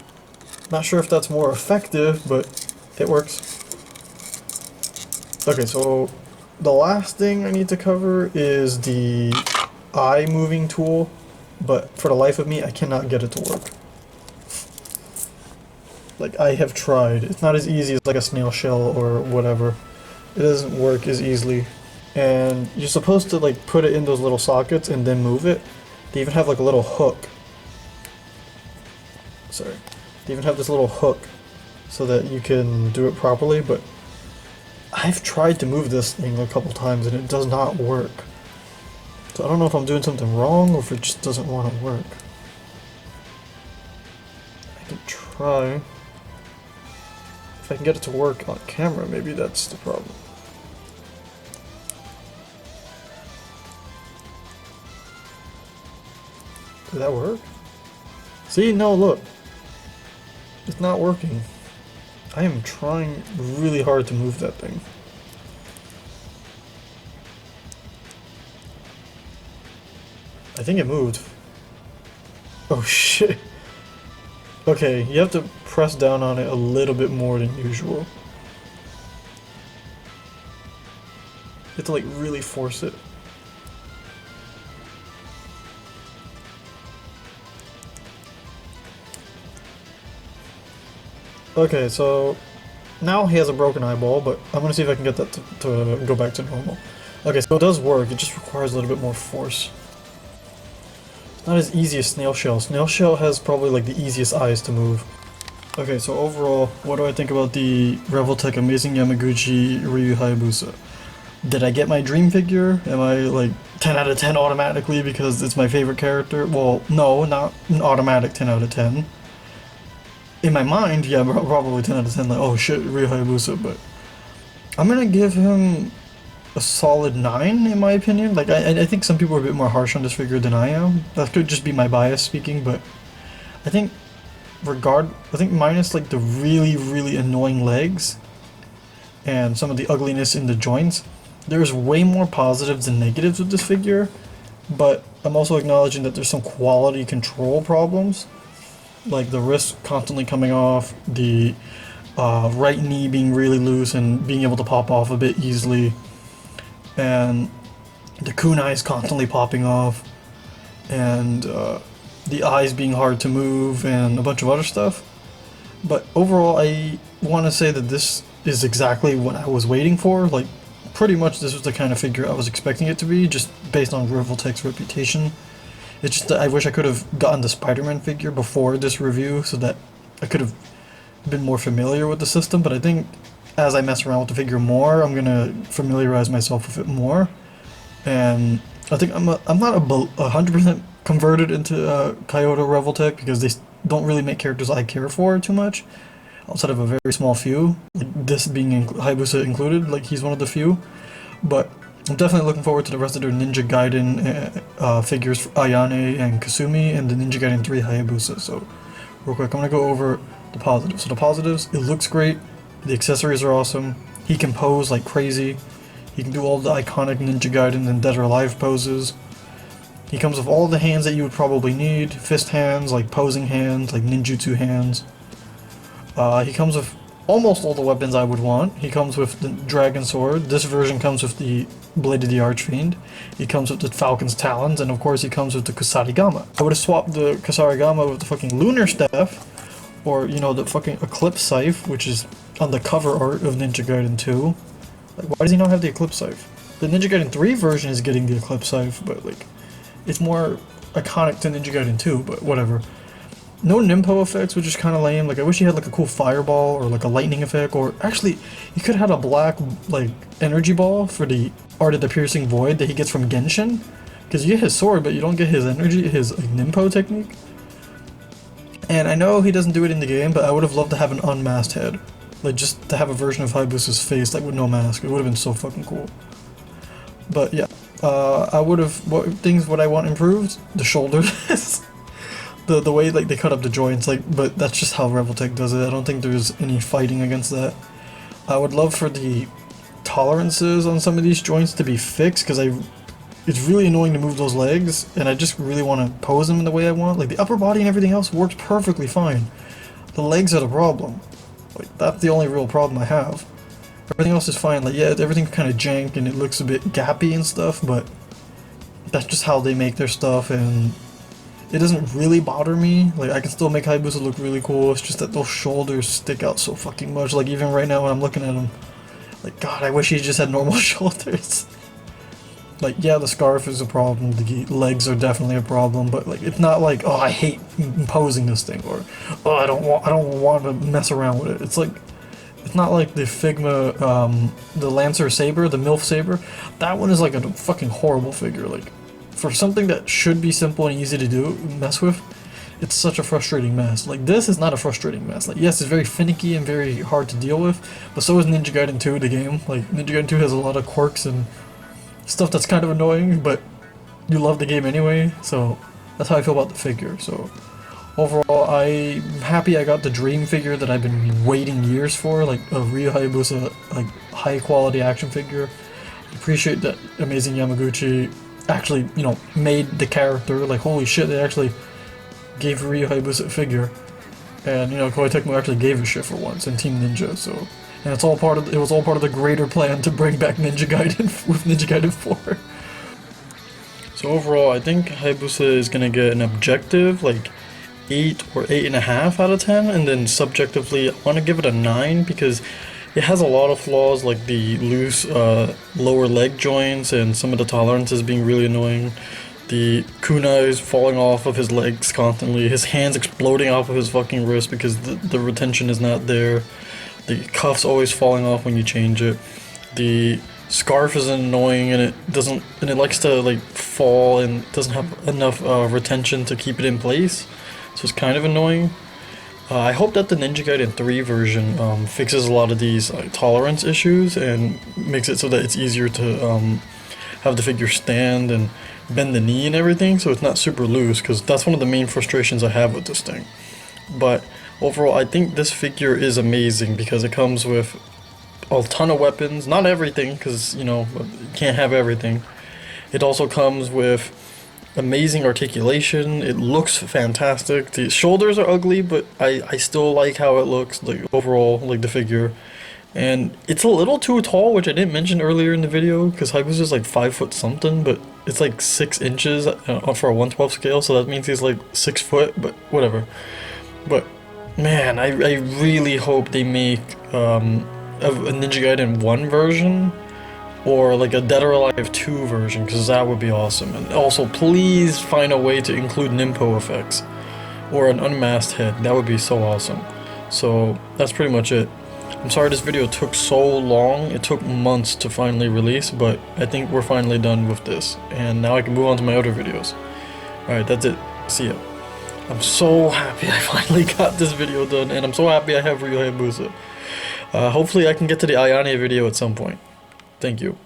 Not sure if that's more effective, but it works. Okay, so the last thing I need to cover is the eye moving tool. But for the life of me, I cannot get it to work. Like, I have tried. It's not as easy as like a snail shell or whatever. It doesn't work as easily. And you're supposed to like put it in those little sockets and then move it. They even have like a little hook. Sorry. They even have this little hook so that you can do it properly, but I've tried to move this thing a couple times and it does not work. So I don't know if I'm doing something wrong or if it just doesn't want to work. I can try. If I can get it to work on camera, maybe that's the problem. Did that work? See, no, look. It's not working. I am trying really hard to move that thing. I think it moved. Oh shit. Okay, you have to press down on it a little bit more than usual. You have to like really force it. Okay, so now he has a broken eyeball, but I'm gonna see if I can get that to go back to normal. Okay, so it does work, it just requires a little bit more force. Not as easy as Snail Shell. Snail Shell has probably like the easiest eyes to move. Okay, so overall, what do I think about the Revoltech Amazing Yamaguchi RYU HAYABUSA? Did I get my dream figure? Am I like 10 out of 10 automatically because it's my favorite character? Well, no, not an automatic 10 out of 10. In my mind, yeah, probably 10 out of 10, like, oh shit, RYU HAYABUSA, but I'm gonna give him a solid 9 in my opinion. Like, I think some people are a bit more harsh on this figure than I am. That could just be my bias speaking, but I think I think minus like the really annoying legs and some of the ugliness in the joints, there's way more positives than negatives with this figure, but I'm also acknowledging that there's some quality control problems, like the wrist constantly coming off, the right knee being really loose and being able to pop off a bit easily, and the kunai is constantly popping off, and the eyes being hard to move, and a bunch of other stuff. But overall, I want to say that this is exactly what I was waiting for. Like, pretty much this was the kind of figure I was expecting it to be, just based on Revoltech's reputation. It's just that I wish I could have gotten the Spider-Man figure before this review, so that I could have been more familiar with the system, but I think as I mess around with the figure more, I'm gonna familiarize myself with it more. And I think I'm not 100% converted into Kaiyodo Revoltech, because they don't really make characters I care for too much, outside of a very small few, like this being Hayabusa included, like he's one of the few. But I'm definitely looking forward to the rest of their Ninja Gaiden figures for Ayane and Kasumi, and the Ninja Gaiden 3 Hayabusa. So real quick, I'm gonna go over the positives. So the positives, it looks great, the accessories are awesome, he can pose like crazy, he can do all the iconic Ninja Gaiden and Dead or Alive poses. He comes with all the hands that you would probably need, fist hands, like posing hands, like ninjutsu hands. He comes with almost all the weapons I would want. He comes with the Dragon Sword, this version comes with the Blade of the Archfiend, he comes with the Falcon's Talons, and of course he comes with the Kusarigama. I would have swapped the Kusarigama with the fucking Lunar Staff, or, you know, the fucking Eclipse Scythe, which is on the cover art of Ninja Gaiden 2. Like, why does he not have the Eclipse Scythe? The Ninja Gaiden 3 version is getting the Eclipse Scythe, but, like, it's more iconic to Ninja Gaiden 2, but whatever. No Nimpo effects, which is kind of lame. Like, I wish he had, like, a cool fireball, or, like, a lightning effect, or, actually, he could have had a black, like, energy ball for the Art of the Piercing Void that he gets from Genshin. Because you get his sword, but you don't get his energy, his, like, Nimpo technique. And I know he doesn't do it in the game, but I would have loved to have an unmasked head. Like, just to have a version of Hayabusa's face, like, with no mask. It would have been so fucking cool. But, yeah. I would have... What I want improved? The shoulders. the way, like, they cut up the joints, like, but that's just how Revoltech does it. I don't think there's any fighting against that. I would love for the tolerances on some of these joints to be fixed, because it's really annoying to move those legs, and I just really want to pose them in the way I want. Like, the upper body and everything else works perfectly fine. The legs are the problem. Like, that's the only real problem I have. Everything else is fine. Like, yeah, everything's kind of jank and it looks a bit gappy and stuff, but that's just how they make their stuff, and it doesn't really bother me. Like, I can still make Hayabusa look really cool. It's just that those shoulders stick out so fucking much. Like, even right now when I'm looking at him, like, God, I wish he just had normal shoulders. Like, yeah, the scarf is a problem, the legs are definitely a problem, but, like, it's not like, oh, I hate posing this thing, or, oh, I don't want to mess around with it. It's like, it's not like the Figma, the Lancer Saber, the MILF Saber. That one is like a fucking horrible figure. Like, for something that should be simple and easy to do, mess with, it's such a frustrating mess. Like, this is not a frustrating mess. Like, yes, it's very finicky and very hard to deal with, but so is Ninja Gaiden 2, the game. Like, Ninja Gaiden 2 has a lot of quirks and stuff that's kind of annoying, but you love the game anyway, so that's how I feel about the figure. So overall, I'm happy I got the dream figure that I've been waiting years for, like a RYU HAYABUSA, like high quality action figure. I appreciate that amazing Yamaguchi actually, you know, made the character. Like, holy shit, they actually gave RYU HAYABUSA a figure, and, you know, Koei Tecmo actually gave a shit for once in Team Ninja. So. And it was all part of the greater plan to bring back Ninja Gaiden with Ninja Gaiden 4. So overall, I think Hayabusa is gonna get an objective, like 8 or 8.5 out of 10, and then subjectively, I want to give it a 9 because it has a lot of flaws, like the loose lower leg joints and some of the tolerances being really annoying. The kunais falling off of his legs constantly, his hands exploding off of his fucking wrist because the retention is not there. The cuff's always falling off when you change it. The scarf is annoying, and it likes to like fall and doesn't have enough retention to keep it in place. So it's kind of annoying. I hope that the Ninja Gaiden 3 version fixes a lot of these tolerance issues and makes it so that it's easier to have the figure stand and bend the knee and everything, so it's not super loose, because that's one of the main frustrations I have with this thing. But overall, I think this figure is amazing because it comes with a ton of weapons. Not everything, because, you know, you can't have everything. It also comes with amazing articulation. It looks fantastic. The shoulders are ugly, but I still like how it looks, like overall, like the figure. And it's a little too tall, which I didn't mention earlier in the video, because Hayabusa is like 5 foot something, but it's like 6 inches for a 1/12 scale, so that means he's like 6 foot, but whatever. But man, I really hope they make a Ninja Gaiden 1 version, or like a Dead or Alive 2 version, because that would be awesome. And also, please find a way to include Nimpo effects, or an unmasked head. That would be so awesome. So that's pretty much it. I'm sorry this video took so long. It took months to finally release, but I think we're finally done with this. And now I can move on to my other videos. Alright, that's it. See ya. I'm so happy I finally got this video done, and I'm so happy I have RYU HAYABUSA. Hopefully I can get to the Ayane video at some point. Thank you.